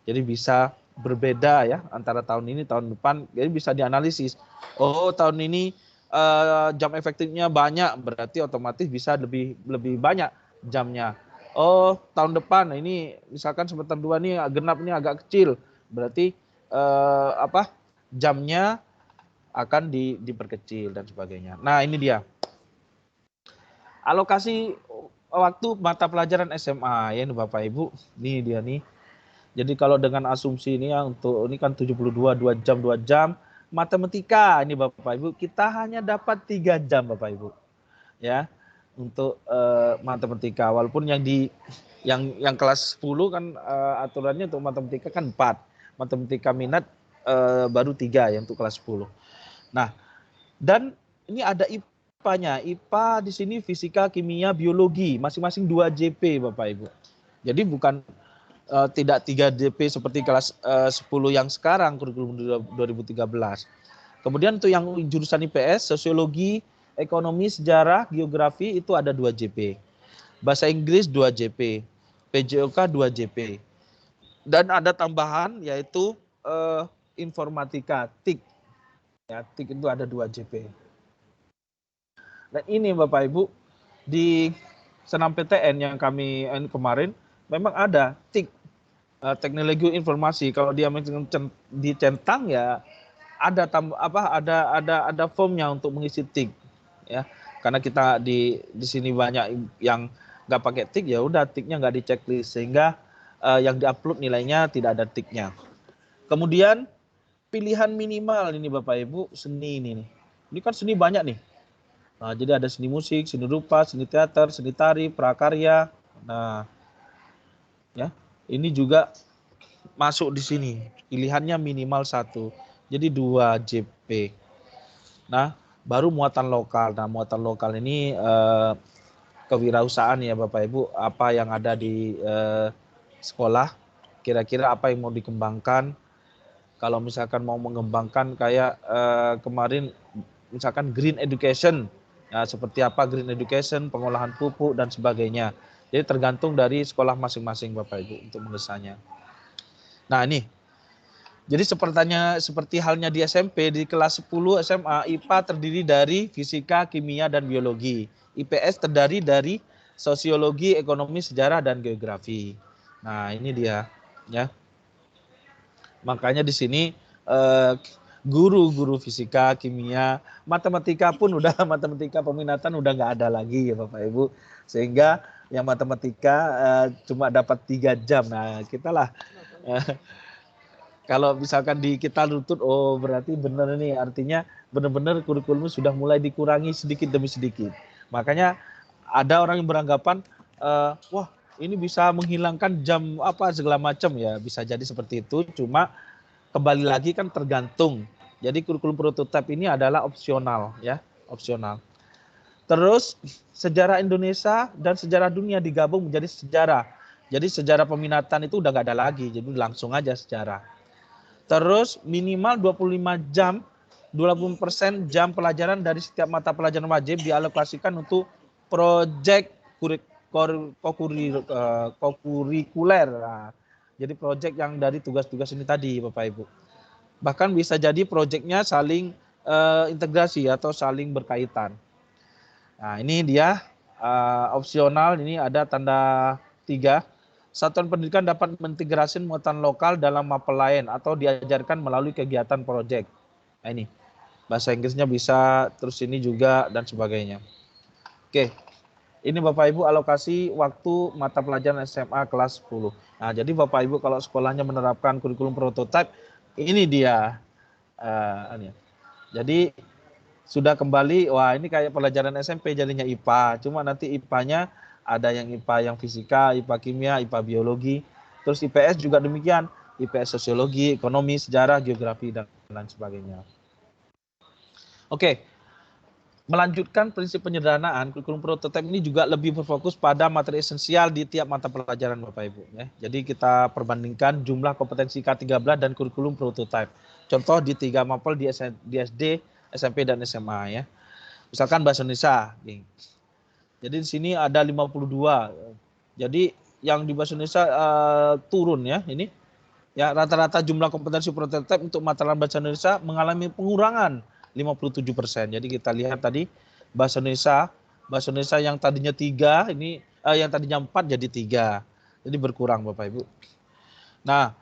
Jadi bisa berbeda ya antara tahun ini tahun depan, jadi bisa dianalisis. Oh, tahun ini jam efektifnya banyak, berarti otomatis bisa lebih banyak jamnya. Oh, tahun depan ini misalkan semester 2 nih genap ini agak kecil, berarti jamnya akan diperkecil dan sebagainya. Nah, ini dia. Alokasi waktu mata pelajaran SMA ya Bapak Ibu. Ini dia nih. Jadi kalau dengan asumsi ini ya untuk ini kan 72 2 jam matematika ini Bapak Ibu kita hanya dapat 3 jam Bapak Ibu. Ya. Untuk matematika walaupun yang kelas 10 kan aturannya untuk matematika kan 4. Matematika minat baru 3 ya untuk kelas 10. Nah, dan ini ada IPA-nya. IPA di sini fisika, kimia, biologi masing-masing 2 JP Bapak Ibu. Jadi bukan tidak 3 DP seperti kelas 10 yang sekarang kurikulum 2013. Kemudian untuk yang jurusan IPS, sosiologi, ekonomi, sejarah, geografi itu ada 2 JP. Bahasa Inggris 2 JP, PJOK 2 JP. Dan ada tambahan yaitu informatika, TIK. Ya, TIK itu ada 2 JP. Dan ini Bapak Ibu di senam PTN yang kami kemarin memang ada TIK, teknologi informasi. Kalau dia dicentang ya ada formnya untuk mengisi TIK ya. Karena kita di sini banyak yang nggak pakai TIK ya udah TIK-nya nggak di-checklist sehingga yang diupload nilainya tidak ada TIK-nya. Kemudian pilihan minimal ini Bapak Ibu seni ini nih. Ini kan seni banyak nih. Nah, jadi ada seni musik, seni rupa, seni teater, seni tari, prakarya. Nah, ya, ini juga masuk di sini. Pilihannya minimal 1. Jadi 2 JP. Nah, baru muatan lokal. Nah, muatan lokal ini kewirausahaan ya Bapak Ibu. Apa yang ada di sekolah, kira-kira apa yang mau dikembangkan. Kalau misalkan mau mengembangkan kayak kemarin misalkan green education. Nah, seperti apa green education, pengolahan pupuk dan sebagainya. Jadi tergantung dari sekolah masing-masing Bapak Ibu untuk mendesainnya. Nah ini, jadi seperti halnya di SMP, di kelas 10 SMA, IPA terdiri dari fisika, kimia, dan biologi. IPS terdiri dari sosiologi, ekonomi, sejarah, dan geografi. Nah ini dia. Ya. Makanya di sini guru-guru fisika, kimia, matematika pun matematika peminatan udah nggak ada lagi ya Bapak Ibu. Sehingga yang matematika cuma dapat 3 jam. Nah, kita lah kalau misalkan kita lutut, oh berarti benar nih, artinya benar-benar kurikulum sudah mulai dikurangi sedikit demi sedikit. Makanya ada orang yang beranggapan, wah ini bisa menghilangkan jam apa segala macam ya, bisa jadi seperti itu. Cuma kembali lagi kan tergantung. Jadi kurikulum prototipe ini adalah opsional ya, opsional. Terus sejarah Indonesia dan sejarah dunia digabung menjadi sejarah. Jadi sejarah peminatan itu udah nggak ada lagi, jadi langsung aja sejarah. Terus minimal 25 jam, 20% jam pelajaran dari setiap mata pelajaran wajib dialokasikan untuk proyek kokurikuler. Nah, jadi proyek yang dari tugas-tugas ini tadi Bapak Ibu. Bahkan bisa jadi proyeknya saling integrasi atau saling berkaitan. Nah, ini dia opsional, ini ada tanda 3. Satuan pendidikan dapat mengintegrasi muatan lokal dalam mapel lain atau diajarkan melalui kegiatan proyek. Nah, ini bahasa Inggrisnya bisa, terus ini juga dan sebagainya. Oke, ini Bapak Ibu alokasi waktu mata pelajaran SMA kelas 10. Nah, jadi Bapak Ibu kalau sekolahnya menerapkan kurikulum prototipe, ini dia. Jadi sudah kembali, wah ini kayak pelajaran SMP jadinya IPA. Cuma nanti IPA-nya ada yang IPA yang fisika, IPA kimia, IPA biologi. Terus IPS juga demikian, IPS sosiologi, ekonomi, sejarah, geografi, dan lain sebagainya. Oke, melanjutkan prinsip penyederhanaan, kurikulum prototipe ini juga lebih berfokus pada materi esensial di tiap mata pelajaran Bapak Ibu. Ya. Jadi kita perbandingkan jumlah kompetensi K13 dan kurikulum prototipe. Contoh di 3 mapel di SD, SMP, dan SMA. Ya. Misalkan bahasa Indonesia. Jadi di sini ada 52. Jadi yang di bahasa Indonesia turun ya ini. Ya, rata-rata jumlah kompetensi prototipe untuk mata pelajaran bahasa Indonesia mengalami pengurangan 57%. Jadi kita lihat tadi bahasa Indonesia yang tadinya 3 ini yang tadinya 4 jadi 3. Jadi berkurang Bapak Ibu. Nah,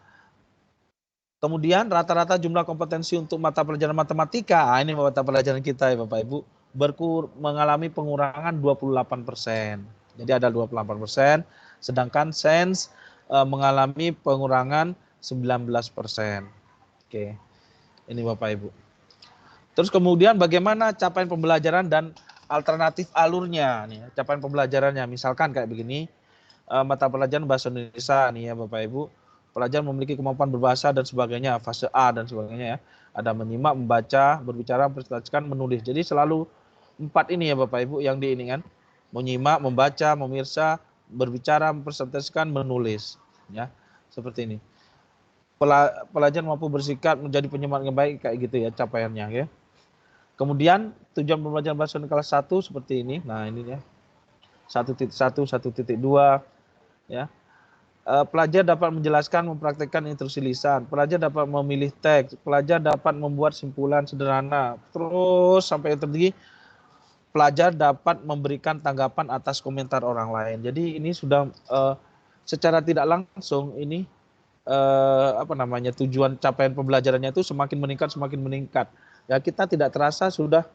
kemudian rata-rata jumlah kompetensi untuk mata pelajaran matematika, ini mata pelajaran kita ya Bapak Ibu, mengalami pengurangan 28%. Jadi ada 28%, sedangkan sains mengalami pengurangan 19%. Oke. Ini Bapak Ibu. Terus kemudian bagaimana capaian pembelajaran dan alternatif alurnya nih, capaian pembelajarannya. Misalkan kayak begini, mata pelajaran bahasa Indonesia nih ya Bapak Ibu. Pelajar memiliki kemampuan berbahasa dan sebagainya, fase A dan sebagainya ya. Ada menyimak, membaca, berbicara, mempresentasikan, menulis. Jadi selalu 4 ini ya Bapak Ibu yang diinginkan. Menyimak, membaca, memirsa, berbicara, mempresentasikan, menulis. Ya, seperti ini. Pelajar mampu bersikap menjadi penyemangat yang baik kayak gitu ya capaiannya ya. Kemudian tujuan pembelajaran bahasa Indonesia kelas 1 seperti ini. Nah, ini ya. 1.1, 1.2 ya. Pelajar dapat menjelaskan, mempraktikkan instruksi lisan. Pelajar dapat memilih teks. Pelajar dapat membuat simpulan sederhana. Terus sampai yang tertinggi, pelajar dapat memberikan tanggapan atas komentar orang lain. Jadi ini sudah secara tidak langsung ini tujuan capaian pembelajarannya itu semakin meningkat. Ya kita tidak terasa sudah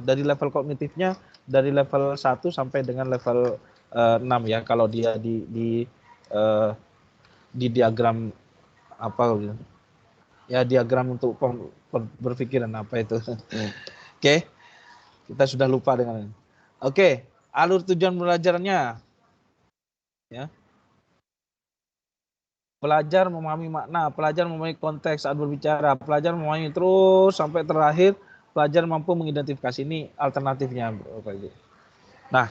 dari level kognitifnya dari level 1 sampai dengan level 6 ya kalau dia di diagram ya diagram untuk berpikiran apa itu. Oke. Kita sudah lupa dengan ini. Oke, alur tujuan pembelajarannya ya. Pelajar memahami makna, pelajar memahami konteks saat berbicara, pelajar memahami terus sampai terakhir pelajar mampu mengidentifikasi. Ini alternatifnya Bapak Ibu. Nah,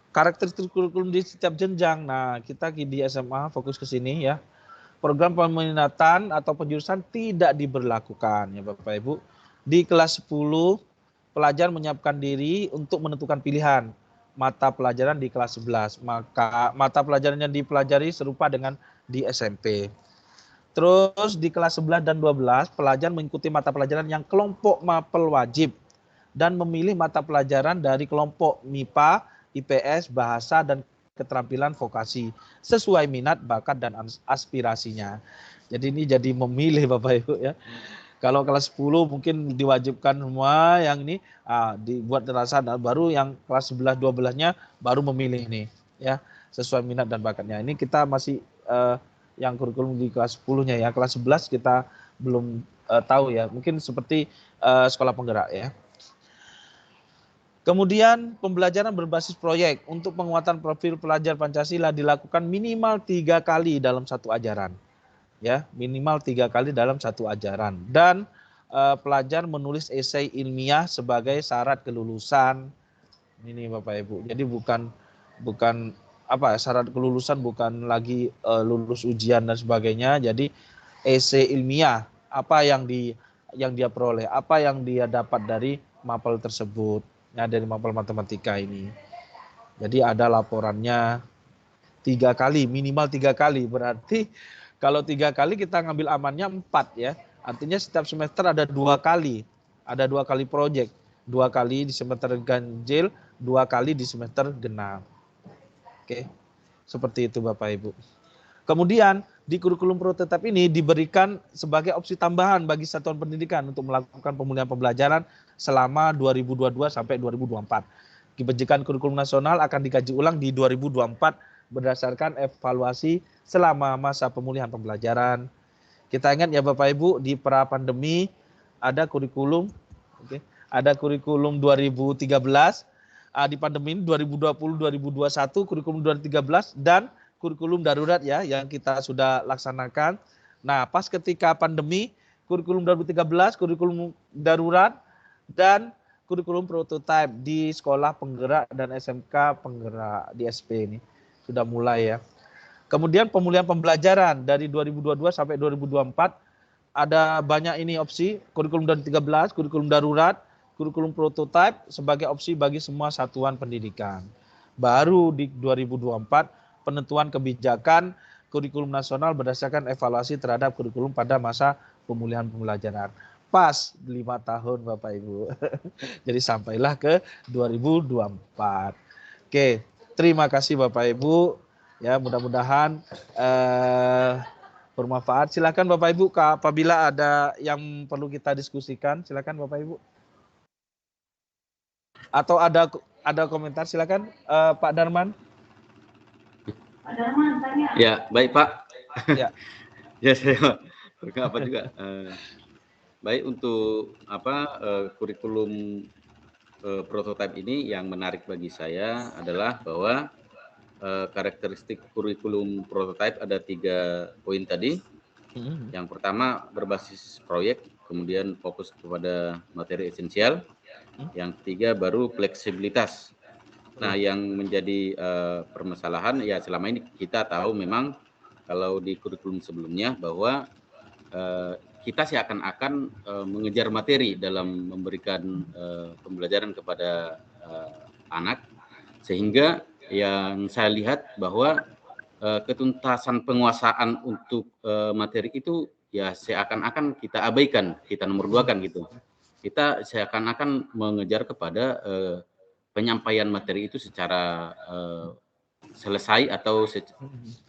karakteristik kurikulum di setiap jenjang. Nah, kita di SMA fokus ke sini ya. Program peminatan atau penjurusan tidak diberlakukan ya Bapak Ibu. Di kelas 10 pelajar menyiapkan diri untuk menentukan pilihan mata pelajaran di kelas 11. Maka mata pelajaran yang dipelajari serupa dengan di SMP. Terus di kelas 11 dan 12 pelajar mengikuti mata pelajaran yang kelompok mapel wajib dan memilih mata pelajaran dari kelompok MIPA, IPS, bahasa, dan keterampilan vokasi sesuai minat, bakat, dan aspirasinya. Jadi ini jadi memilih Bapak Ibu ya. Kalau kelas 10 mungkin diwajibkan semua yang ini dibuat terasa, baru yang kelas 11 12-nya baru memilih nih ya sesuai minat dan bakatnya. Ini kita masih yang kurikulum di kelas 10-nya ya. Kelas 11 kita belum tahu ya. Mungkin seperti sekolah penggerak ya. Kemudian pembelajaran berbasis proyek untuk penguatan profil pelajar Pancasila dilakukan minimal 3 kali dalam satu ajaran. Ya, minimal 3 kali dalam satu ajaran. Dan pelajar menulis esai ilmiah sebagai syarat kelulusan. Ini Bapak Ibu. Jadi bukan syarat kelulusan bukan lagi lulus ujian dan sebagainya. Jadi esai ilmiah apa yang dia peroleh, apa yang dia dapat dari mapel tersebut, ya dari mapel matematika ini. Jadi ada laporannya 3 kali, minimal 3 kali. Berarti kalau 3 kali kita ngambil amannya 4 ya. Artinya setiap semester ada 2 kali Ada 2 kali proyek, 2 kali di semester ganjil, 2 kali di semester genap. Oke, seperti itu Bapak Ibu. Kemudian di kurikulum prototipe ini diberikan sebagai opsi tambahan bagi satuan pendidikan untuk melakukan pemulihan pembelajaran selama 2022 sampai 2024. Kebijakan kurikulum nasional akan dikaji ulang di 2024 berdasarkan evaluasi selama masa pemulihan pembelajaran. Kita ingat ya Bapak Ibu, di pra pandemi ada kurikulum, ada kurikulum 2013, di pandemi ini 2020-2021 kurikulum 2013 dan kurikulum darurat ya yang kita sudah laksanakan. Nah, pas ketika pandemi, kurikulum 2013, kurikulum darurat dan kurikulum prototipe di sekolah penggerak dan SMK penggerak di SP ini sudah mulai ya. Kemudian pemulihan pembelajaran dari 2022 sampai 2024 ada banyak ini opsi, kurikulum 2013, kurikulum darurat, kurikulum prototipe sebagai opsi bagi semua satuan pendidikan. Baru di 2024 penentuan kebijakan kurikulum nasional berdasarkan evaluasi terhadap kurikulum pada masa pemulihan pembelajaran. Pas 5 tahun Bapak Ibu. Jadi sampailah ke 2024. Oke, terima kasih Bapak Ibu. Ya, mudah-mudahan bermanfaat. Silakan Bapak Ibu, apabila ada yang perlu kita diskusikan, silakan Bapak Ibu. Atau ada komentar, silakan Pak Darman. Ya, baik Pak. Ya, ya saya apa juga. Baik, untuk kurikulum prototipe ini yang menarik bagi saya adalah bahwa karakteristik kurikulum prototipe ada 3 poin tadi. Yang pertama berbasis proyek, kemudian fokus kepada materi esensial. Yang ketiga baru fleksibilitas. Nah, yang menjadi permasalahan ya selama ini kita tahu memang kalau di kurikulum sebelumnya bahwa kita seakan-akan mengejar materi dalam memberikan pembelajaran kepada anak, sehingga yang saya lihat bahwa ketuntasan penguasaan untuk materi itu ya seakan-akan kita abaikan, kita nomor 2-kan gitu. Kita seakan-akan mengejar kepada penyampaian materi itu secara selesai atau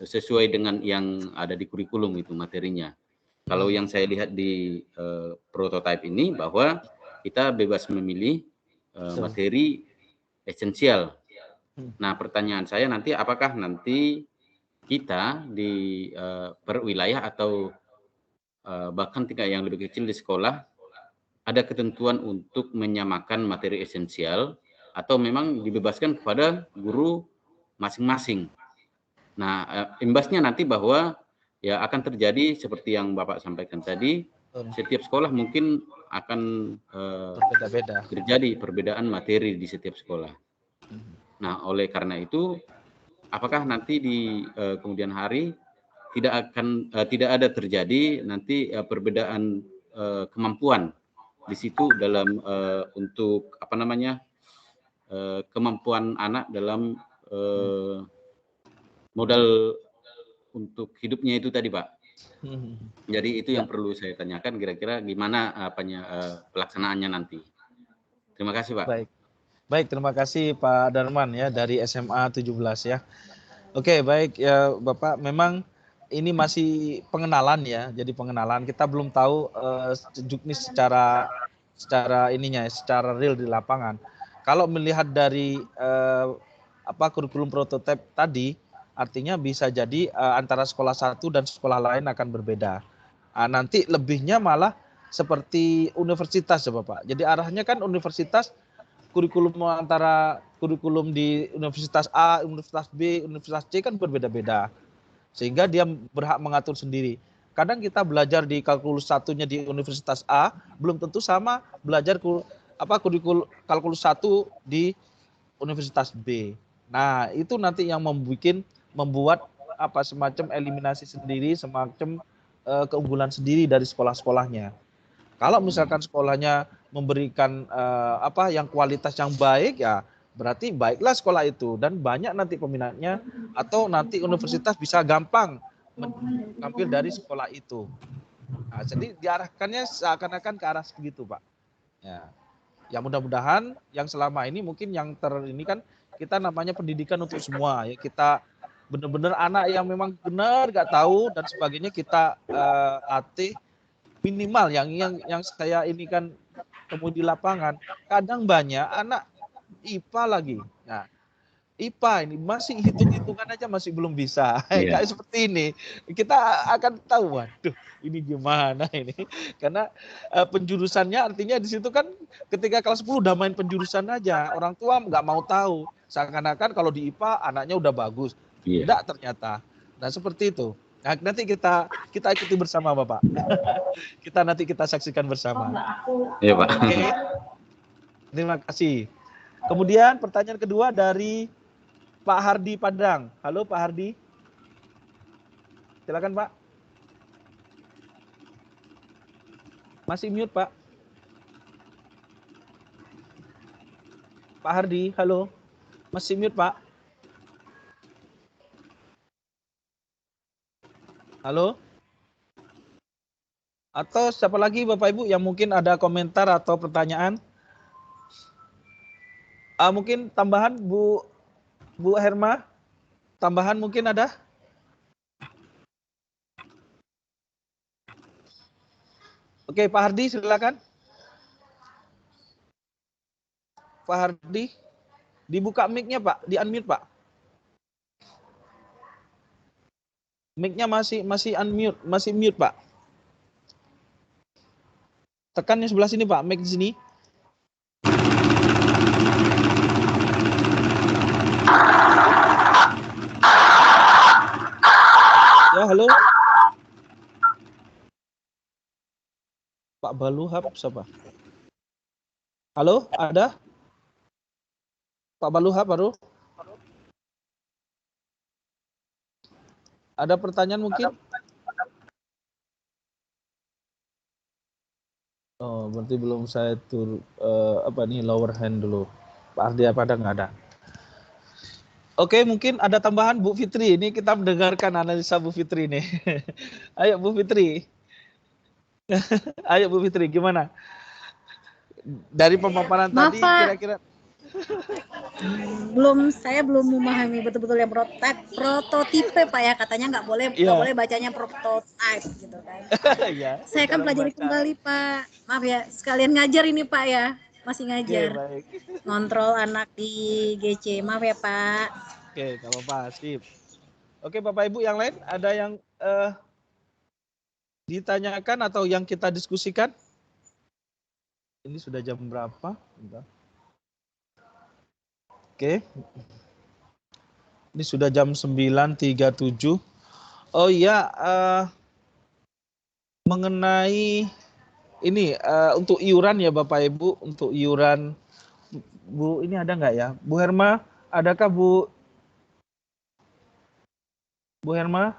sesuai dengan yang ada di kurikulum itu materinya. Kalau yang saya lihat di prototipe ini bahwa kita bebas memilih materi esensial. Nah, pertanyaan saya nanti apakah nanti kita di per wilayah atau bahkan tingkat yang lebih kecil di sekolah ada ketentuan untuk menyamakan materi esensial atau memang dibebaskan kepada guru masing-masing. Nah, imbasnya nanti bahwa ya akan terjadi seperti yang Bapak sampaikan tadi, setiap sekolah mungkin akan berbeda-beda. Terjadi perbedaan materi di setiap sekolah. Nah, oleh karena itu, apakah nanti di kemudian hari tidak ada terjadi nanti perbedaan kemampuan di situ dalam untuk kemampuan anak dalam modal untuk hidupnya itu tadi, Pak. Jadi itu yang perlu saya tanyakan, kira-kira gimana pelaksanaannya nanti. Terima kasih, Pak. Baik, terima kasih Pak Darman ya dari SMA 17 ya. Oke, baik ya Bapak, memang ini masih pengenalan ya. Jadi pengenalan, kita belum tahu juknis secara real di lapangan. Kalau melihat dari kurikulum prototipe tadi, artinya bisa jadi antara sekolah satu dan sekolah lain akan berbeda. Nanti lebihnya malah seperti universitas ya Bapak. Jadi arahnya kan universitas, kurikulum antara kurikulum di Universitas A, Universitas B, Universitas C kan berbeda-beda. Sehingga dia berhak mengatur sendiri. Kadang kita belajar di kalkulus satunya di Universitas A, belum tentu sama belajar kurikulum kalkulus 1 di Universitas B. Nah, itu nanti yang membuat semacam eliminasi sendiri, semacam keunggulan sendiri dari sekolah-sekolahnya. Kalau misalkan sekolahnya memberikan yang kualitas yang baik, ya berarti baiklah sekolah itu dan banyak nanti peminatnya, atau nanti universitas bisa gampang mengambil dari sekolah itu. Nah, jadi diarahkannya seakan-akan ke arah segitu, Pak. Ya. Ya mudah-mudahan yang selama ini mungkin yang ini kan kita namanya pendidikan untuk semua ya, kita benar-benar anak yang memang benar nggak tahu dan sebagainya kita latih minimal yang saya ini kan temui di lapangan, kadang banyak anak IPA lagi. Nah, IPA ini masih hitung-hitungan aja masih belum bisa. Iya. Kayak seperti ini. Kita akan tahu, waduh, ini gimana ini. Karena penjurusannya artinya di situ kan ketika kelas 10 udah main penjurusan aja. Orang tua nggak mau tahu. Seakan-akan kalau di IPA anaknya udah bagus. Iya. Tidak ternyata. Nah, seperti itu. Nah, nanti kita ikuti bersama Bapak. kita saksikan bersama. Iya, Pak. Oke. Terima kasih. Kemudian pertanyaan kedua dari Pak Hardi Padang. Halo Pak Hardi. Silakan Pak. Masih mute Pak. Pak Hardi, halo. Masih mute Pak. Halo. Atau siapa lagi Bapak Ibu yang mungkin ada komentar atau pertanyaan? Mungkin tambahan Bu Herma? Tambahan mungkin ada? Oke, Pak Hardi silakan. Pak Hardi, dibuka mic-nya Pak, di-unmute Pak. Mic-nya masih unmute, masih mute Pak. Tekan yang sebelah sini Pak, mic di sini. Ya, halo. Pak Baluhab siapa? Halo, ada? Pak Baluhab baru? Ada pertanyaan mungkin? Oh, berarti belum saya lower hand dulu. Pak Ardi apa ada nggak ada? Oke, mungkin ada tambahan Bu Fitri. Ini kita mendengarkan analisa Bu Fitri nih. Ayo Bu Fitri. Ayo Bu Fitri, gimana? Dari pemaparan tadi kira-kira saya belum memahami betul-betul yang prototipe Pak ya, katanya nggak boleh bacanya prototype gitu kan. ya, saya kan pelajari kembali Pak, maaf ya, sekalian ngajar ini Pak ya, masih ngajar. Oke, baik. Ngontrol anak di GC, maaf ya Pak. Oke, nggak apa-apa, sip. Oke Bapak Ibu yang lain ada yang ditanyakan atau yang kita diskusikan? Ini sudah jam berapa? Bentar. Oke. Ini sudah jam 9.37. Oh iya, mengenai ini untuk iuran ya Bapak Ibu, untuk iuran Bu ini ada nggak ya? Bu Herma, adakah Bu Herma?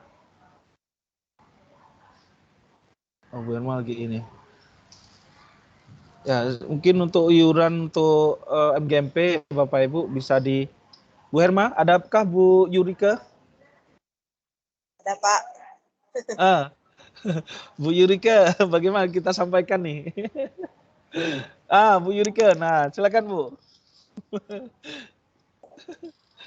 Oh, Bu Herma lagi ini. Ya, mungkin untuk iuran untuk MGMP Bapak Ibu bisa di Bu Herma, adakah Bu Yurika? Ada Pak. Bu Yurika, bagaimana kita sampaikan nih? Bu Yurika, nah silakan Bu.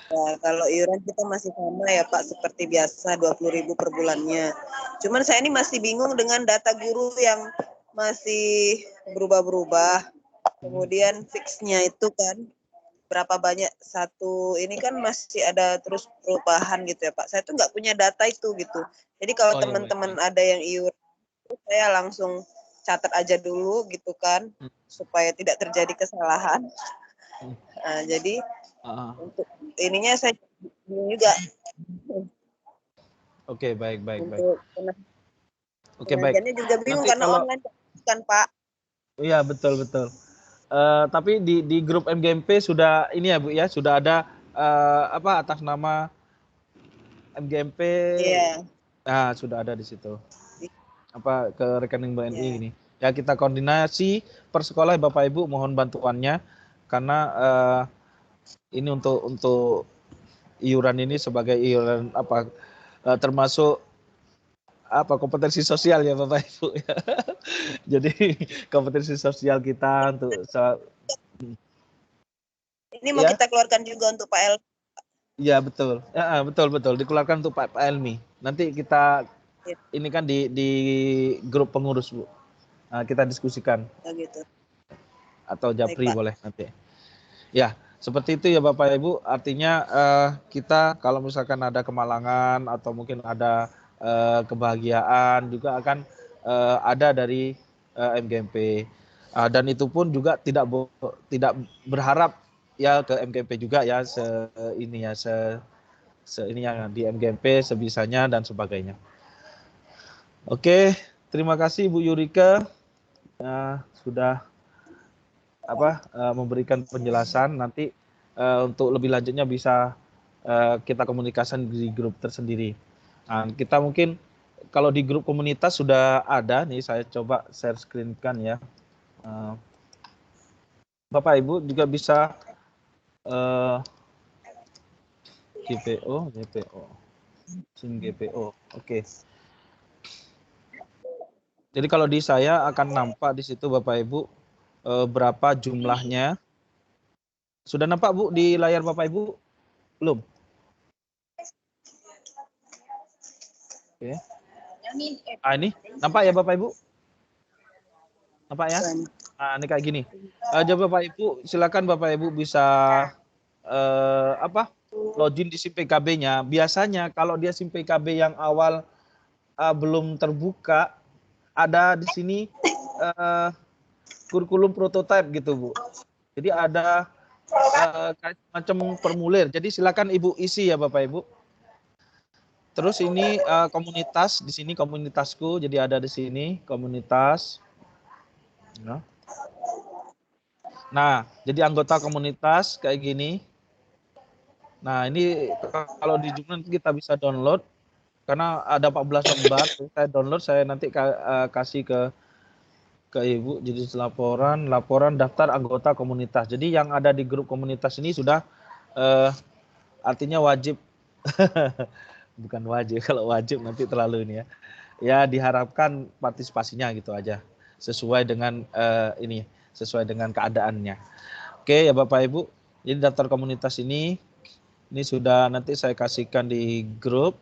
Nah, kalau iuran kita masih sama ya Pak, seperti biasa 20.000 per bulannya. Cuman saya ini masih bingung dengan data guru yang masih berubah-berubah. Kemudian fixnya itu kan berapa banyak satu ini kan masih ada terus perubahan gitu ya Pak. Saya tuh nggak punya data itu gitu. Jadi kalau teman-teman ada yang iuran, saya langsung catat aja dulu gitu kan, supaya tidak terjadi kesalahan. Nah, jadi untuk ininya saya juga. Oke, baik. Oke, baik. Juga bingung nanti karena kalau online kan Pak. Iya, betul. Tapi di grup MGMP sudah ini ya Bu ya, sudah ada atas nama MGMP. Iya. Nah, sudah ada di situ. Ke rekening BNI ini. Ya kita koordinasi per sekolah Bapak Ibu, mohon bantuannya karena ini untuk iuran ini sebagai iuran termasuk apa kompetensi sosial ya Bapak Ibu ya. Jadi kompetensi sosial kita untuk Ini mau ya? kita keluarkan juga untuk Pak El. Ya betul, betul dikeluarkan untuk Pak Elmi. Nanti kita Ya. ini kan di grup pengurus Bu. Nah, kita diskusikan Oh, gitu. atau Japri Baik, Pak. boleh nanti. Ya seperti itu ya Bapak Ibu. Artinya kita kalau misalkan ada kemalangan atau mungkin ada kebahagiaan juga akan ada dari MGMP. Dan itu pun juga tidak berharap ya ke MGMP juga ya ini yang di MGMP sebisanya dan sebagainya. Oke, terima kasih Bu Yurika sudah memberikan penjelasan. Nanti untuk lebih lanjutnya bisa kita komunikasikan di grup tersendiri. Nah, kita mungkin kalau di grup komunitas sudah ada nih, saya coba share screen-kan ya. Bapak Ibu juga bisa GPO, SIM GPO. Oke. Jadi kalau di saya akan nampak di situ Bapak Ibu berapa jumlahnya. Sudah nampak Bu di layar Bapak Ibu? Belum? Oke. Ini nampak ya Bapak Ibu? Nampak ya? Nah, ini kayak gini. Jadi Bapak Ibu silakan Bapak Ibu bisa login di SIM PKB-nya. Biasanya kalau dia SIM PKB yang awal belum terbuka, ada di sini kurikulum prototype gitu Bu. Jadi ada macam formulir. Jadi silakan Ibu isi ya Bapak Ibu. Terus ini komunitas, di sini komunitasku, jadi ada di sini komunitas. Nah, jadi anggota komunitas kayak gini. Nah, ini kalau di Zoom nanti kita bisa download karena ada 14 lembar. Saya download, saya nanti kasih ke Ibu. Jadi laporan daftar anggota komunitas. Jadi yang ada di grup komunitas ini sudah artinya wajib. Bukan wajib, kalau wajib nanti terlalu ini ya. Ya diharapkan partisipasinya gitu aja. Sesuai dengan sesuai dengan keadaannya. Oke ya Bapak Ibu, jadi daftar komunitas ini sudah nanti saya kasihkan di grup.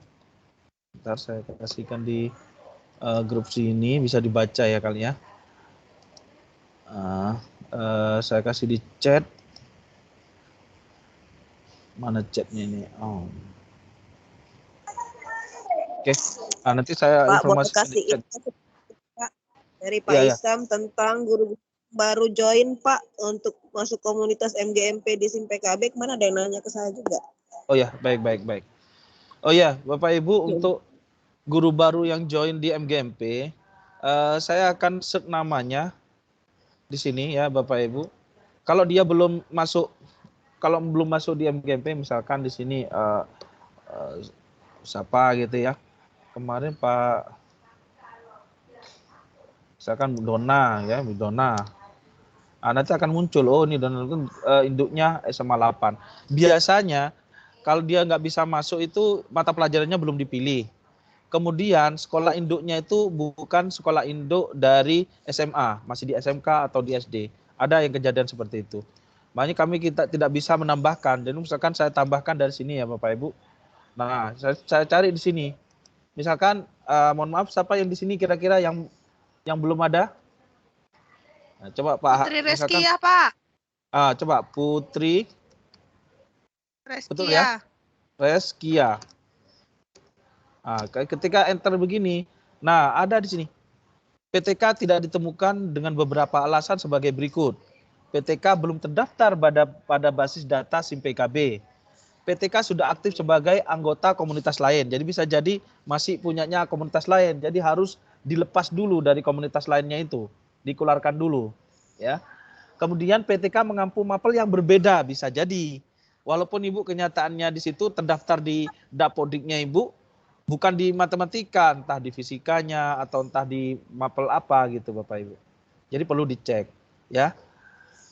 Ntar saya kasihkan di grup sini, bisa dibaca ya kali ya. Saya kasih di chat. Mana chatnya ini? Oh. Oke, nah, nanti saya Pak, mau informasikan kasih di chat. Dari Pak Isam tentang guru baru join Pak untuk masuk komunitas MGMP di SIM PKB. Kemana ada yang nanya ke saya juga? Oh ya, baik. Oh ya, Bapak Ibu, untuk guru baru yang join di MGMP, saya akan search namanya di sini ya Bapak Ibu. Kalau dia belum masuk di MGMP, misalkan di sini siapa gitu ya. Kemarin Pak, misalkan Dona ya, Dona. Nanti akan muncul, oh ini Dona itu induknya SMA 8. Biasanya kalau dia nggak bisa masuk itu mata pelajarannya belum dipilih. Kemudian sekolah induknya itu bukan sekolah induk dari SMA, masih di SMK atau di SD. Ada yang kejadian seperti itu. Makanya kita tidak bisa menambahkan. Jadi misalkan saya tambahkan dari sini ya Bapak Ibu. Nah, saya cari di sini. Misalkan, mohon maaf, siapa yang di sini kira-kira yang belum ada? Nah, coba Pak. Putri Reskia, Pak. Coba Putri. Reskia. Betul ya? Reskia. Ketika enter begini, nah ada di sini. PTK tidak ditemukan dengan beberapa alasan sebagai berikut. PTK belum terdaftar pada basis data SIM PKB. PTK sudah aktif sebagai anggota komunitas lain. Jadi bisa jadi masih punyanya komunitas lain. Jadi harus dilepas dulu dari komunitas lainnya itu. Dikeluarkan dulu. Ya. Kemudian PTK mengampu mapel yang berbeda. Bisa jadi. Walaupun Ibu kenyataannya di situ terdaftar di Dapodiknya Ibu. Bukan di matematika. Entah di fisikanya atau entah di mapel apa gitu Bapak Ibu. Jadi perlu dicek. Ya.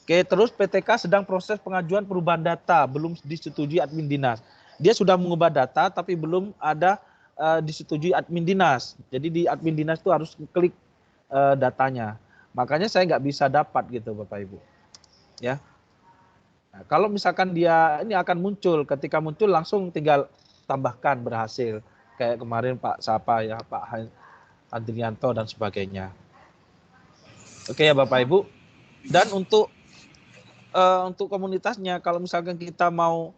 Oke, terus PTK sedang proses pengajuan perubahan data, belum disetujui admin dinas. Dia sudah mengubah data, tapi belum ada disetujui admin dinas. Jadi di admin dinas itu harus klik datanya. Makanya saya nggak bisa dapat gitu Bapak Ibu. Ya. Nah, kalau misalkan dia ini akan muncul, ketika muncul langsung tinggal tambahkan berhasil. Kayak kemarin Pak Sapa ya, Pak Andrianto dan sebagainya. Oke ya Bapak Ibu. Dan untuk komunitasnya, kalau misalkan kita mau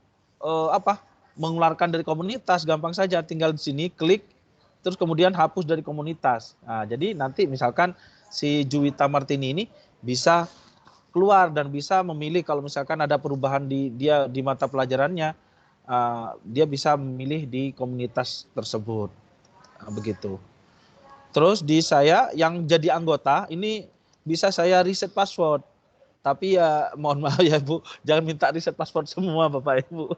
mengeluarkan dari komunitas, gampang saja, tinggal di sini klik, terus kemudian hapus dari komunitas. Nah, jadi nanti misalkan si Juwita Martini ini bisa keluar dan bisa memilih kalau misalkan ada perubahan di mata pelajarannya, dia bisa memilih di komunitas tersebut. Nah, begitu. Terus di saya yang jadi anggota ini bisa saya reset password. Tapi ya mohon maaf ya Bu, jangan minta reset password semua Bapak Ibu.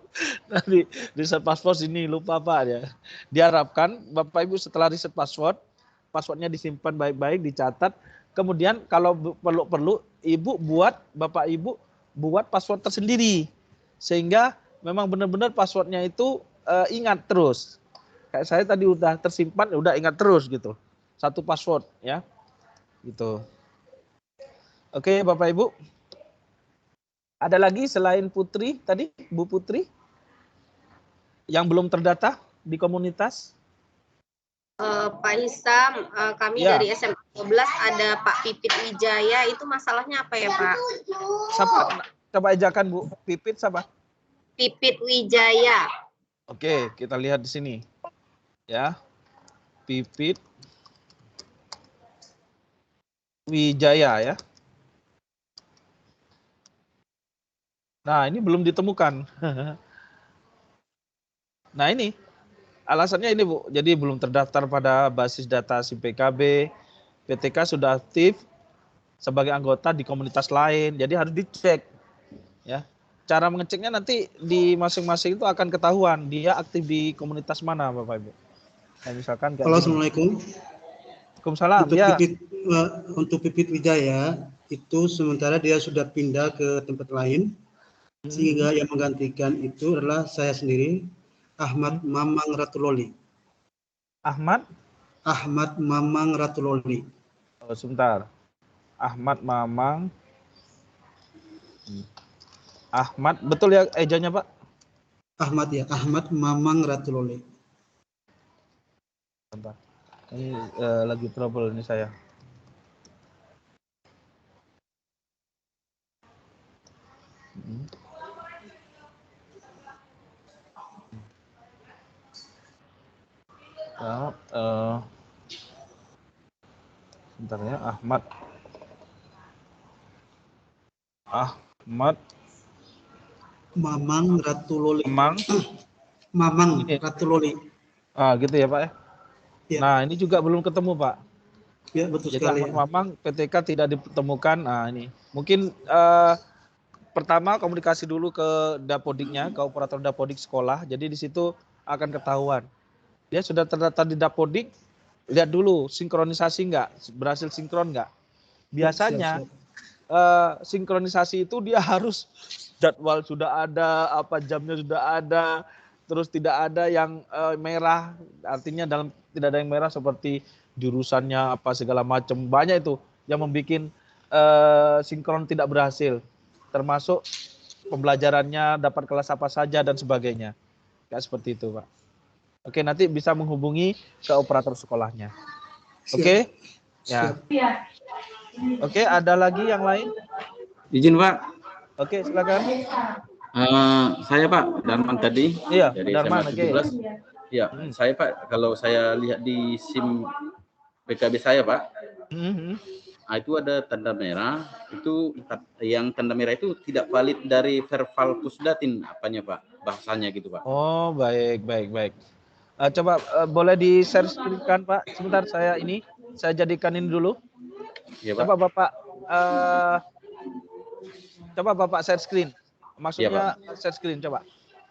Nanti reset password ini lupa Pak ya. Diharapkan Bapak Ibu setelah reset password, passwordnya disimpan baik-baik, dicatat. Kemudian kalau perlu Bapak Ibu buat password tersendiri. Sehingga memang benar-benar passwordnya itu ingat terus. Kayak saya tadi udah tersimpan, udah ingat terus gitu. Satu password ya. Gitu. Oke Bapak Ibu. Ada lagi selain Putri tadi, Bu Putri? Yang belum terdata di komunitas? Pak Hisam, kami Ya. dari SMA 12 ada Pak Pipit Wijaya, itu masalahnya apa ya Pak? Siapa? Coba ajakan Bu, Pipit siapa? Pipit Wijaya. Oke, kita lihat di sini. Ya. Pipit Wijaya ya. Nah, ini belum ditemukan. Nah, ini alasannya ini Bu, jadi belum terdaftar pada basis data SIM PKB, PTK sudah aktif sebagai anggota di komunitas lain, jadi harus dicek. Ya, cara mengeceknya nanti di masing-masing itu akan ketahuan dia aktif di komunitas mana, Bapak Ibu. Nah, misalkan kayak Halo, gini. Assalamualaikum. Waalaikumsalam. Untuk Ya. untuk Pipit Wijaya itu sementara dia sudah pindah ke tempat lain, sehingga yang menggantikan itu adalah saya sendiri, Ahmad Mamang Ratuloli. Ahmad Mamang Ratuloli. Oh, sebentar. Ahmad Mamang. Ahmad, betul ya ejanya Pak? Ahmad ya, Ahmad Mamang Ratuloli. Sebentar. Ini lagi trouble ini saya. Sebentar ya, Ahmad Mamang Ratuloli. Mamang Ratuloli. Gitu ya Pak ya. Ya. Nah, ini juga belum ketemu Pak. Ya, betul Jadi sekali. Ahmad Mamang PTK tidak ditemukan. Nah, ini mungkin pertama komunikasi dulu ke Dapodiknya, ke operator Dapodik sekolah. Jadi di situ akan ketahuan. Dia sudah terdaftar di Dapodik, lihat dulu sinkronisasi nggak, berhasil sinkron nggak. Biasanya sinkronisasi itu dia harus jadwal sudah ada, apa jamnya sudah ada, terus tidak ada yang merah, artinya tidak ada yang merah seperti jurusannya apa segala macam, banyak itu yang membuat sinkron tidak berhasil, termasuk pembelajarannya dapat kelas apa saja dan sebagainya, kayak seperti itu Pak. Oke, nanti bisa menghubungi ke operator sekolahnya. Oke, ya. Oke, ada lagi yang lain? Izin Pak. Oke, silakan. Saya Pak Darman tadi. Iya, dari Darman. SMA 17. Ya, saya Pak, kalau saya lihat di SIM PKB saya Pak, itu ada tanda merah. Itu yang tanda merah itu tidak valid dari verbal pusdatin, apanya Pak? Bahasanya gitu Pak. Oh, baik. Coba boleh di-share screen kan Pak? Sebentar saya jadikan ini dulu. Ya, Pak. Coba Bapak share screen. Maksudnya ya, share screen coba.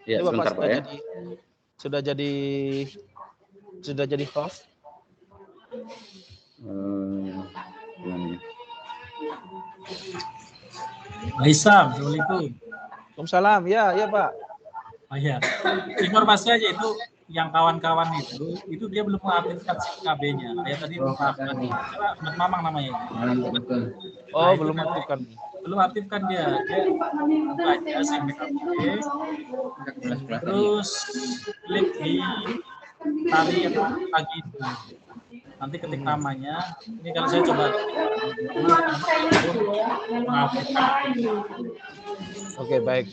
Ya, ini sebentar Pak ya. Sudah jadi host. Assalamualaikum. Waalaikumsalam. Ya Pak. Oh ya. Informasi aja itu yang kawan-kawan itu dia belum mengaktifkan KB-nya. Kayak tadi Pak Ahmad Mamang namanya. Oh, belum aktifkan. Belum aktifkan dia buka aja SIM PKB, terus klik di tali yang lagi itu. Nanti ketik namanya. Ini kalau saya coba mengaktifkan. Oke, baik.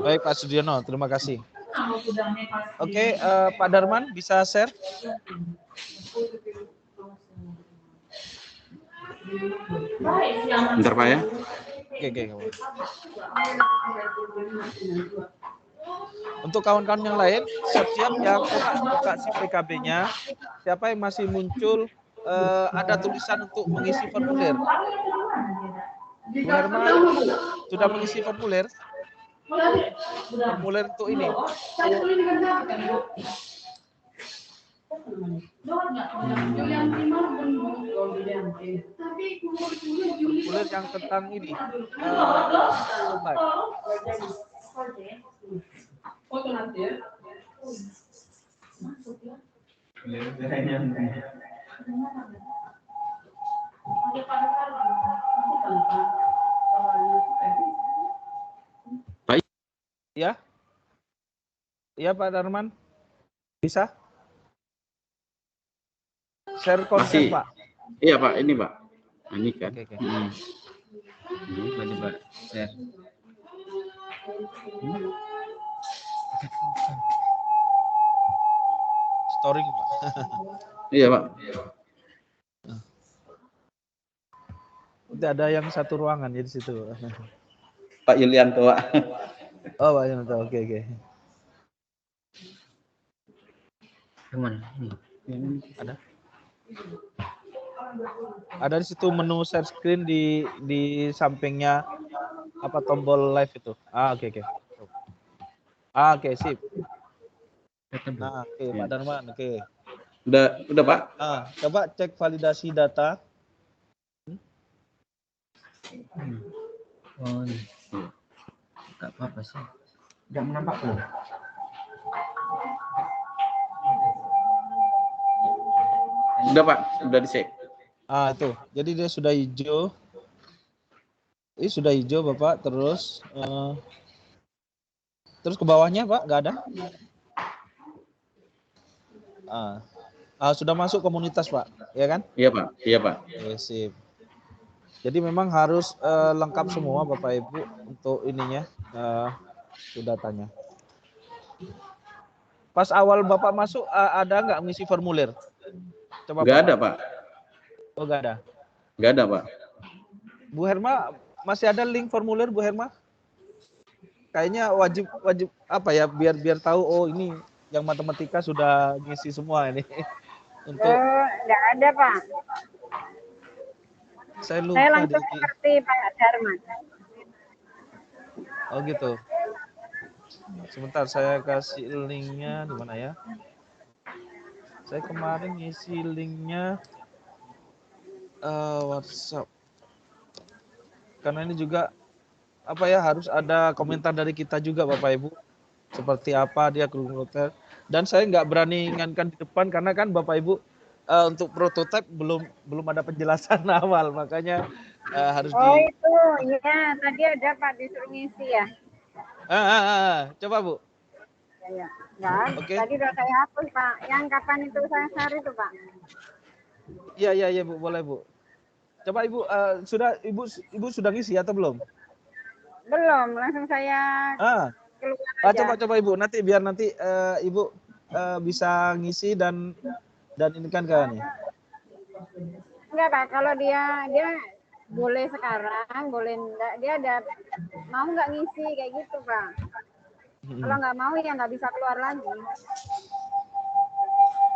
Baik Pak Sudiono, terima kasih. Oke, Pak Darman bisa share? Bentar Pak ya. Oke. Untuk kawan-kawan yang lain, siap-siap yang buka SIM PKB-nya. Siapa yang masih muncul ada tulisan untuk mengisi formulir. Bu Herma sudah mengisi formulir? Formulir untuk ini. Formulir yang tentang ini. Baik. Ya? Iya Pak Darman? Bisa? Share konten Pak? Iya Pak, ini Pak. Ini kan. Oke. Ini Pak, share. Story Pak. Iya Pak. Tidak ada yang satu ruangan ya di situ. Pak Yulianto Pak. Oh Pak Yulianto, oke. Gimana? Ada? Ada di situ menu share screen di sampingnya apa tombol live itu. Oke. Oke, sip. Nah, oke Pak Darman, oke. Udah Pak? Coba cek validasi data. Oh, enggak apa-apa sih. Enggak menampak loh. Udah Pak, udah di-check. Itu. Jadi dia sudah hijau. Ini sudah hijau Bapak, terus ke bawahnya Pak, nggak ada? Sudah masuk komunitas Pak, ya kan? Iya Pak. Oke, sip. Jadi memang harus lengkap semua Bapak Ibu untuk ininya, datanya. Pas awal Bapak masuk ada nggak ngisi formulir? Coba nggak ada Pak. Oh nggak ada? Nggak ada Pak. Bu Herma masih ada link formulir Bu Herma? Kayaknya wajib apa ya biar tahu oh ini yang matematika sudah ngisi semua ini. Untuk nggak ada Pak. Saya lupa. Saya langsung seperti Pak Darman. Oh gitu. Sebentar saya kasih linknya di mana ya? Saya kemarin ngisi linknya WhatsApp. Karena ini juga apa ya harus ada komentar dari kita juga Bapak Ibu. Seperti apa dia komentar. Dan saya nggak berani ingatkan di depan karena kan Bapak Ibu untuk prototipe belum ada penjelasan awal, makanya harus itu ya tadi ada Pak disuruh ngisi ya. Coba Bu. Ya. Tadi udah saya hapus Pak. Yang kapan itu saya share itu Pak? Iya Bu, boleh Bu. Coba Ibu Ibu sudah ngisi atau belum? Belum, langsung saya keluar aja. Coba Ibu biar nanti Ibu bisa ngisi dan ini kan ya. Enggak Pak, kalau dia boleh sekarang, boleh enggak, dia ada mau nggak ngisi kayak gitu Pak. Kalau nggak mau ya nggak bisa keluar lagi.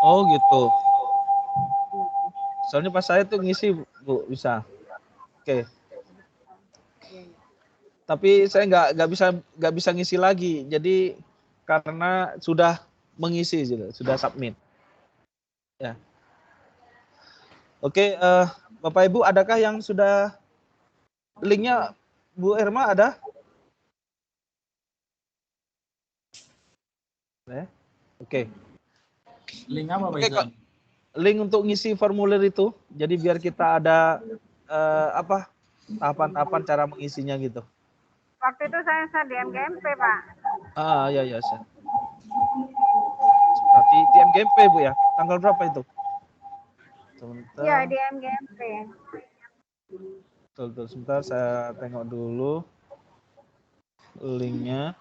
Oh gitu. Soalnya pas saya tuh ngisi Bu bisa. Oke. Tapi saya nggak bisa ngisi lagi. Jadi karena sudah mengisi sudah submit. Ya. Oke, Bapak Ibu adakah yang sudah linknya Bu Herma ada? Oke. Link apa Pak Oke, Izan? link untuk ngisi formulir itu. Jadi biar kita ada tahapan-tahapan cara mengisinya gitu. Waktu itu saya di MGMP, Pak. Ya saya. Berarti di MGMP Bu ya. Tanggal berapa itu? Sebentar. Iya, di MGMP. Betul, sebentar saya tengok dulu linknya.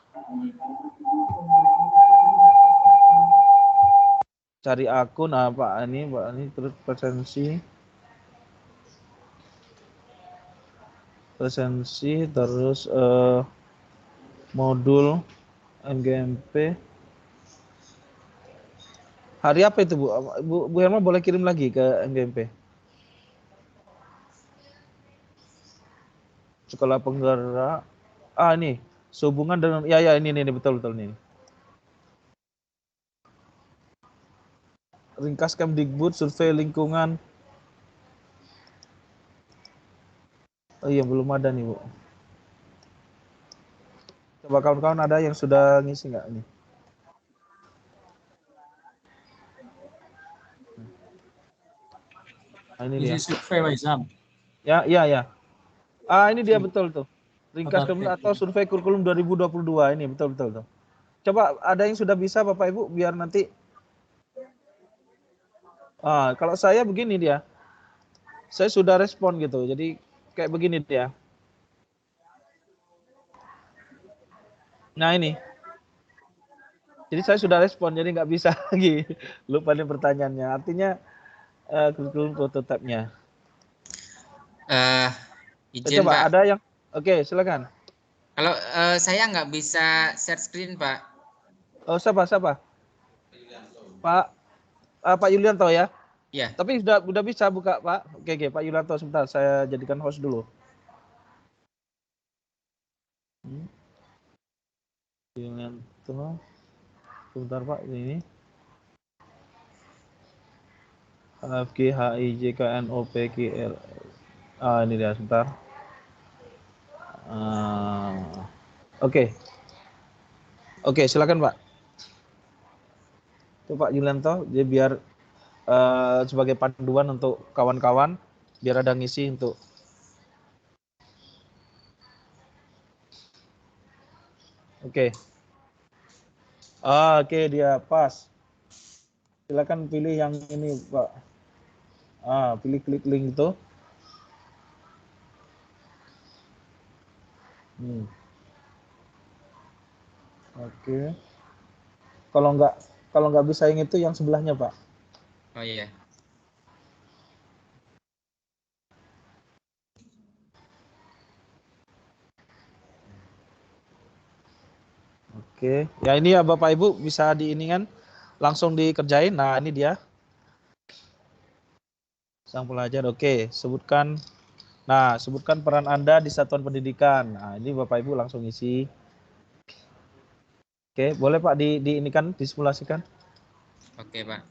Cari akun Pak ini terus presensi terus modul MGMP. Hari apa itu Bu Herma boleh kirim lagi ke MGMP? Sekolah penggerak. Ini sehubungan dengan ini betul ini. Ringkas Kemdikbud survei lingkungan. Oh iya, belum ada nih Bu. Coba kawan-kawan ada yang sudah ngisi nggak ini? Ini dia. Survei Pak Izan. Ya. Ini dia betul tuh. Ringkas Kemdikbud atau survei kurikulum 2022 ini betul tuh. Coba ada yang sudah bisa Bapak Ibu biar nanti. Kalau saya begini dia. Saya sudah respon gitu. Jadi kayak begini dia. Nah ini. Jadi saya sudah respon, jadi nggak bisa lagi. Lupa nih pertanyaannya. Artinya kurikulum prototipe-nya. Izin Coba Pak. ada yang. Oke, silakan. Kalau saya nggak bisa share screen Pak. Oh, siapa? Pak Yulianto ya? Iya. Tapi sudah bisa buka Pak. Oke, Pak Yulianto sebentar, saya jadikan host dulu. Yulianto. Sebentar Pak, ini. HFG HIJKNOPQR. Ini dia sebentar. Oke, silakan Pak. Itu Pak Yulianto, jadi biar sebagai panduan untuk kawan-kawan, biar ada ngisi untuk. Oke, dia pas. Silakan pilih yang ini Pak. Pilih klik link itu. Oke. Kalau nggak bisa yang itu, yang sebelahnya Pak. Oh iya. Oke. Ya ini ya Bapak Ibu bisa diiningan langsung dikerjain. Nah ini dia. Sang pelajar. Oke. Sebutkan peran Anda di satuan pendidikan. Nah ini Bapak Ibu langsung isi. Oke, boleh Pak diinikan, disimulasikan. Oke Pak.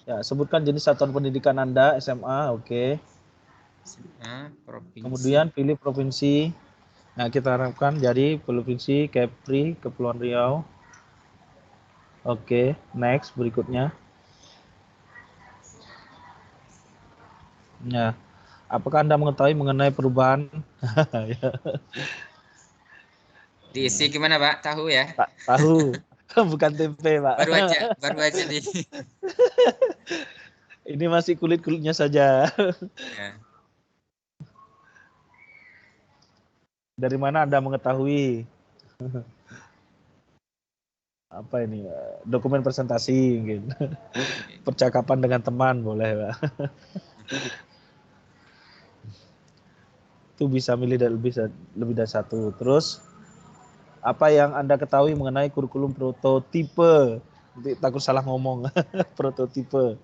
Ya, sebutkan jenis satuan pendidikan Anda, SMA, oke. SMA, provinsi. Kemudian pilih provinsi. Nah, kita harapkan jadi provinsi Kepri, Kepulauan Riau. Oke, next berikutnya. Nah, apakah Anda mengetahui mengenai perubahan? Diisi gimana Pak? Tahu ya? Tahu. Bukan tempe Pak. Baru aja nih. Ini masih kulit-kulitnya saja. Ya. Dari mana Anda mengetahui? Apa ini? Dokumen presentasi mungkin. Percakapan dengan teman boleh Pak. Itu bisa milih lebih dari satu. Terus apa yang Anda ketahui mengenai kurikulum prototipe? Takut salah ngomong. Prototipe.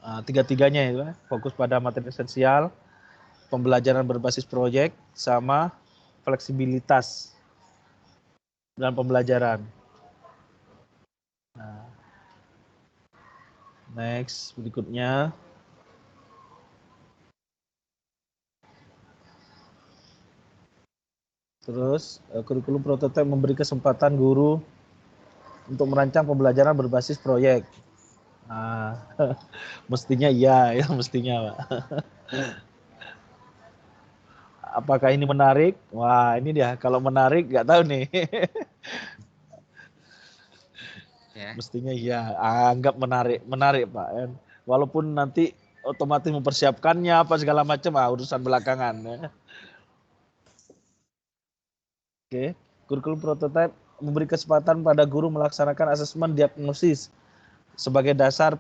Tiga-tiganya ya, fokus pada materi esensial, pembelajaran berbasis proyek sama fleksibilitas dalam pembelajaran. Nah, next berikutnya. Terus kurikulum prototipe memberi kesempatan guru untuk merancang pembelajaran berbasis proyek. Nah, mestinya iya ya, mestinya Pak. Apakah ini menarik? Wah, ini dia. Kalau menarik nggak tahu nih. Ya. Mestinya iya. Anggap menarik Pak. Walaupun nanti otomatis mempersiapkannya apa segala macam, urusan belakangan. Ya. Oke, kurikulum prototipe memberi kesempatan pada guru melaksanakan asesmen diagnosis sebagai dasar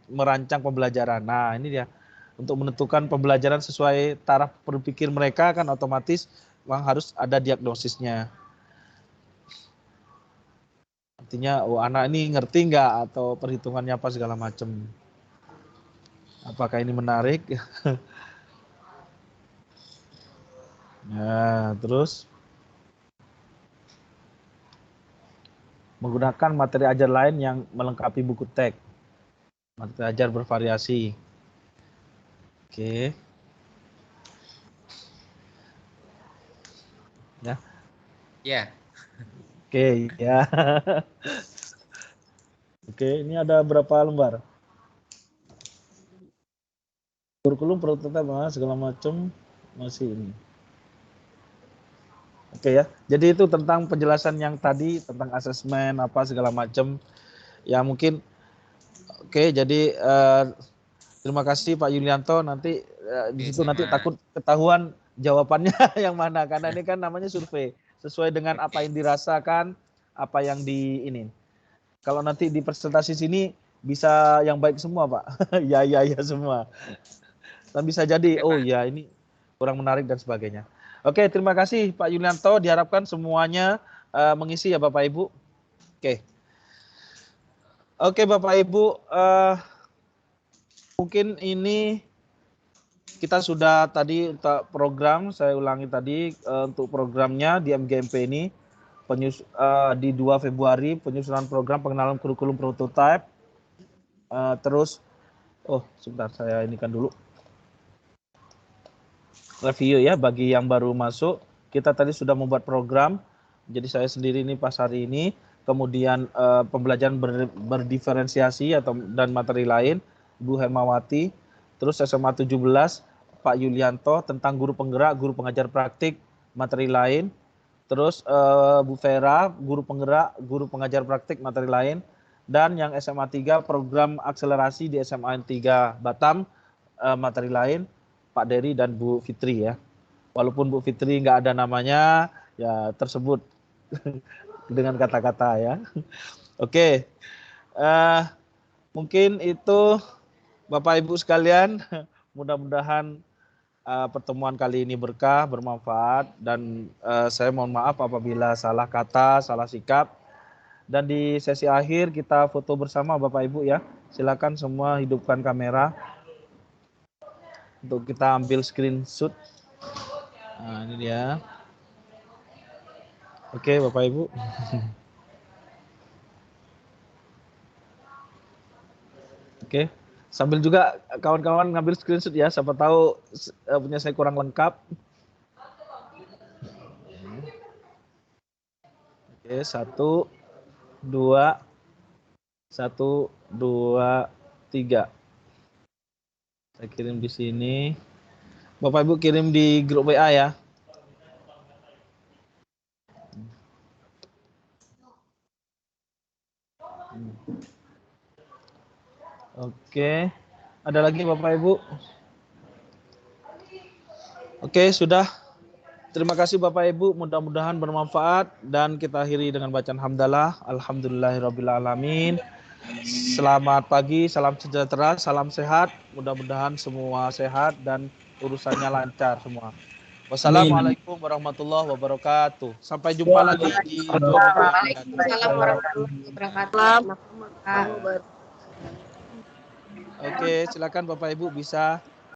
merancang pembelajaran. Nah, ini dia. Untuk menentukan pembelajaran sesuai taraf berpikir mereka kan otomatis memang harus ada diagnosisnya. Artinya, anak ini ngerti nggak atau perhitungannya apa segala macam. Apakah ini menarik? Nah, terus menggunakan materi ajar lain yang melengkapi buku teks. Materi ajar bervariasi. Oke. Ya. Ya. Oke, ya. Oke, ini ada berapa lembar? Kurikulum prototipe segala macam masih ini. Oke ya. Jadi itu tentang penjelasan yang tadi tentang asesmen apa segala macam. Ya mungkin oke, jadi terima kasih Pak Yulianto. Nanti di situ nanti takut ketahuan jawabannya yang mana, karena ini kan namanya survei sesuai dengan apa yang dirasakan, apa yang di ini. Kalau nanti di presentasi sini bisa yang baik semua Pak. ya semua. Dan bisa jadi oh ya ini kurang menarik dan sebagainya. Oke, terima kasih Pak Yulianto. Diharapkan semuanya mengisi ya Bapak Ibu. Oke Bapak Ibu. Mungkin ini kita sudah tadi untuk program, saya ulangi tadi untuk programnya di MGMP ini di 2 Februari penyusunan program pengenalan kurikulum prototipe. Terus, sebentar saya inikan dulu. Review ya bagi yang baru masuk. Kita tadi sudah membuat program, jadi saya sendiri ini pas hari ini. Kemudian pembelajaran berdiferensiasi dan materi lain. Bu Hermawati, terus SMA 17 Pak Yulianto tentang guru penggerak, guru pengajar praktik, materi lain, terus Bu Vera, guru penggerak, guru pengajar praktik, materi lain, dan yang SMA 3 program akselerasi di SMA 3 Batam, materi lain, Pak Dery dan Bu Fitri ya. Walaupun Bu Fitri nggak ada namanya, ya tersebut dengan kata-kata ya. Oke, mungkin itu Bapak Ibu sekalian, mudah-mudahan pertemuan kali ini berkah, bermanfaat, dan saya mohon maaf apabila salah kata, salah sikap. Dan di sesi akhir kita foto bersama Bapak Ibu ya. Silakan semua hidupkan kamera untuk kita ambil screenshot. Nah, ini dia. Oke, Bapak Ibu. Oke. Sambil juga kawan-kawan ngambil screenshot ya, siapa tahu punya saya kurang lengkap. Oke, 1, 2, 3. Saya kirim di sini. Bapak Ibu kirim di grup WA ya. Oke, ada lagi Bapak Ibu? Oke, sudah. Terima kasih Bapak Ibu, mudah-mudahan bermanfaat dan kita akhiri dengan bacaan hamdalah. Alhamdulillahirrabbilalamin. Selamat pagi, salam sejahtera, salam sehat. Mudah-mudahan semua sehat dan urusannya lancar semua. Wassalamualaikum warahmatullahi wabarakatuh. Sampai jumpa lagi di Waalaikumsalam warahmatullahi wabarakatuh. Oke, silakan Bapak Ibu bisa